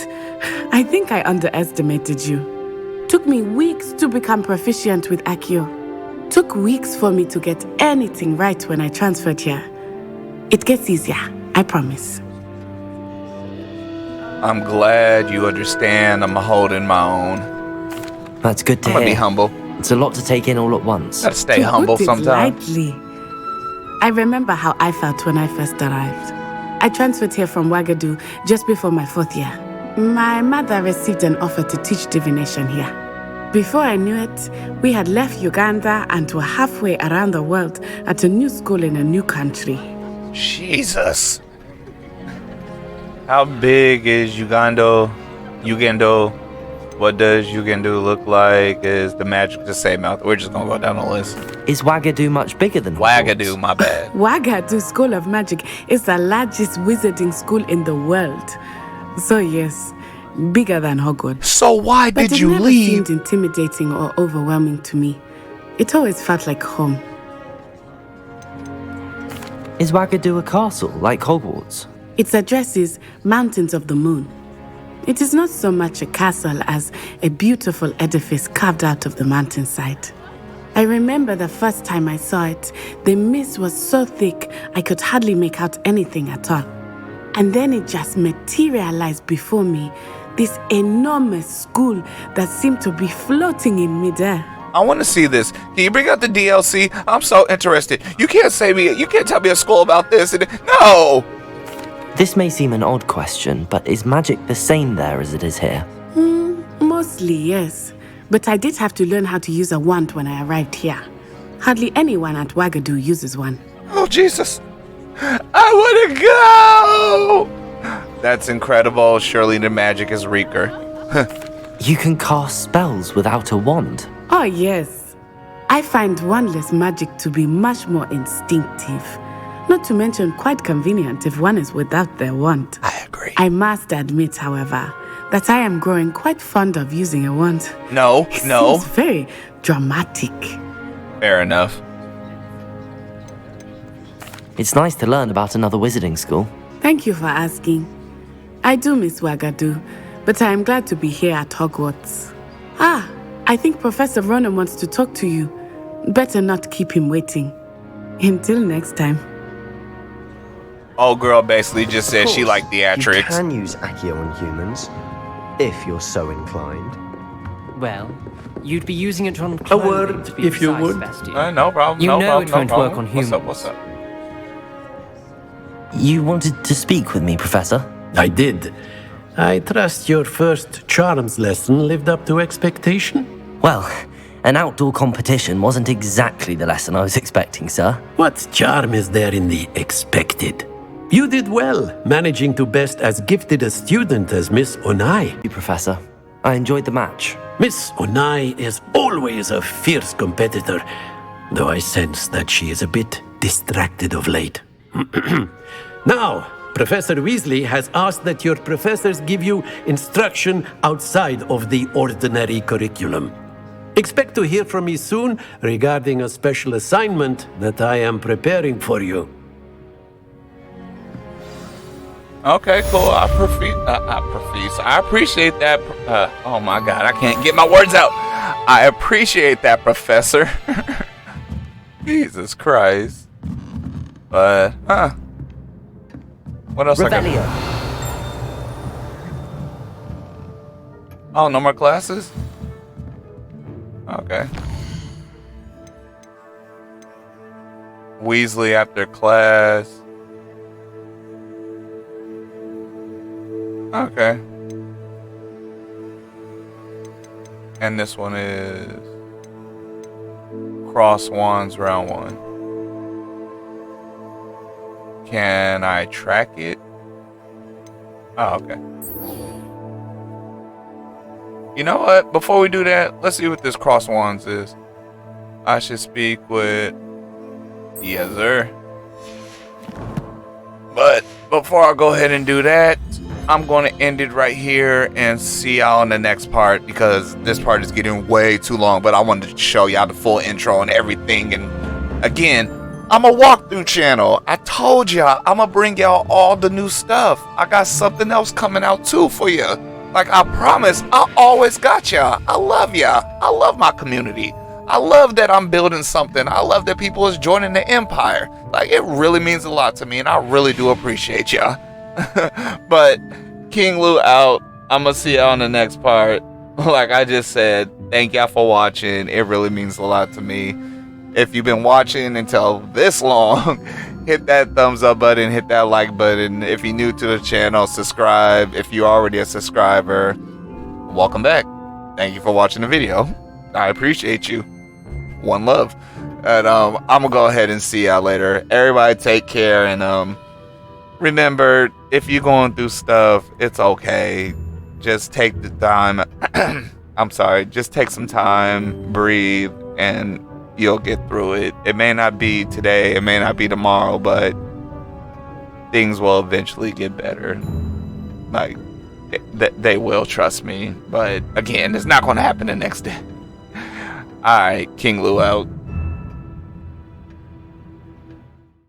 [SPEAKER 22] I think I underestimated you. Took me weeks to become proficient with Accio. Took weeks for me to get anything right when I transferred here. It gets easier, I promise.
[SPEAKER 1] I'm glad you understand I'm holding my own.
[SPEAKER 3] That's good to
[SPEAKER 1] I'm
[SPEAKER 3] hear.
[SPEAKER 1] gonna be humble.
[SPEAKER 3] It's a lot to take in all at once.
[SPEAKER 1] Gotta stay humble sometimes.
[SPEAKER 22] Lightly. I remember how I felt when I first arrived. I transferred here from Wagadu just before my 4th year. My mother received an offer to teach divination here. Before I knew it, we had left Uganda and were halfway around the world at a new school in a new country.
[SPEAKER 1] Jesus. How big is Uganda? What does Uganda look like? Is the magic the same out? We're just gonna go down the list.
[SPEAKER 3] Is Wagadu much bigger than
[SPEAKER 1] Wagadu? My bad.
[SPEAKER 22] Wagadu School of Magic is the largest wizarding school in the world. So yes, bigger than Hogwarts.
[SPEAKER 1] So why did you
[SPEAKER 22] leave? It never
[SPEAKER 1] leave?
[SPEAKER 22] seemed intimidating or overwhelming to me. It always felt like home.
[SPEAKER 3] Is Wagadu a castle like Hogwarts?
[SPEAKER 22] Its address is Mountains of the Moon. It is not so much a castle as a beautiful edifice carved out of the mountainside. I remember the first time I saw it, the mist was so thick I could hardly make out anything at all. And then it just materialized before me, this enormous school that seemed to be floating in midair.
[SPEAKER 1] I want to see this. Can you bring out the DLC? I'm so interested. You can't tell me a school about this. No!
[SPEAKER 3] This may seem an odd question, but is magic the same there as it is here?
[SPEAKER 22] Mostly, yes. But I did have to learn how to use a wand when I arrived here. Hardly anyone at Wagadu uses one.
[SPEAKER 1] Oh, Jesus. I want to go! That's incredible. Surely the magic is weaker.
[SPEAKER 3] You can cast spells without a wand.
[SPEAKER 22] Oh, yes. I find wandless magic to be much more instinctive. Not to mention quite convenient if one is without their wand.
[SPEAKER 1] I agree.
[SPEAKER 22] I must admit, however, that I am growing quite fond of using a wand.
[SPEAKER 1] No.
[SPEAKER 22] It's very dramatic.
[SPEAKER 1] Fair enough.
[SPEAKER 3] It's nice to learn about another wizarding school.
[SPEAKER 22] Thank you for asking. I do miss Wagadu, but I am glad to be here at Hogwarts. I think Professor Ronan wants to talk to you. Better not keep him waiting. Until next time.
[SPEAKER 1] Old girl basically just said she liked theatrics.
[SPEAKER 19] You can use Accio on humans, if you're so inclined.
[SPEAKER 7] Well, you'd be using it on
[SPEAKER 6] A word,
[SPEAKER 7] to be
[SPEAKER 6] if you
[SPEAKER 7] precise,
[SPEAKER 6] would.
[SPEAKER 7] Sebastian.
[SPEAKER 1] No problem.
[SPEAKER 7] You
[SPEAKER 1] no
[SPEAKER 7] know
[SPEAKER 1] problem,
[SPEAKER 7] it
[SPEAKER 1] no
[SPEAKER 7] won't
[SPEAKER 1] problem.
[SPEAKER 7] work on humans.
[SPEAKER 1] What's up?
[SPEAKER 3] You wanted to speak with me, Professor?
[SPEAKER 6] I did. I trust your first charms lesson lived up to expectation?
[SPEAKER 3] Well, an outdoor competition wasn't exactly the lesson I was expecting, sir.
[SPEAKER 6] What charm is there in the expected? You did well, managing to best as gifted a student as Miss Onai.
[SPEAKER 3] Thank you, Professor. I enjoyed the match.
[SPEAKER 6] Miss Onai is always a fierce competitor, though I sense that she is a bit distracted of late. Now, Professor Weasley has asked that your professors give you instruction outside of the ordinary curriculum. Expect to hear from me soon regarding a special assignment that I am preparing for you.
[SPEAKER 1] Okay, cool. I appreciate that. Oh my God, I can't get my words out. I appreciate that, Professor. Jesus Christ. But, what else I got? Oh, no more classes? Okay. Weasley after class. Okay. And this one is Cross Wands round 1. Can I track it? Oh, okay. You know what? Before we do that, let's see what this Cross Wands is. I should speak with... Yes, sir. But before I go ahead and do that, I'm going to end it right here and see y'all in the next part, because this part is getting way too long, but I wanted to show y'all the full intro and everything. And again, I'm a walkthrough channel. I told y'all I'm going to bring y'all all the new stuff. I got something else coming out too for you. Like I promised, I always got y'all. I love y'all. I love my community. I love that I'm building something. I love that people is joining the empire. Like, it really means a lot to me, and I really do appreciate y'all. But King Lu out. I'm gonna see y'all in the next part. Like I just said, thank y'all for watching. It really means a lot to me. If you've been watching until this long, hit that thumbs up button, hit that like button. If you're new to the channel, subscribe. If you're already a subscriber, welcome back. Thank you for watching the video. I appreciate you. One love. And I'm gonna go ahead and see y'all later. Everybody take care, and remember, if you're going through stuff, it's okay. Just take the time. I'm sorry, just take some time, breathe, and you'll get through it. It may not be today, it may not be tomorrow, but things will eventually get better. Like, they will, trust me. But again, it's not going to happen the next day. Alright, King Lu out.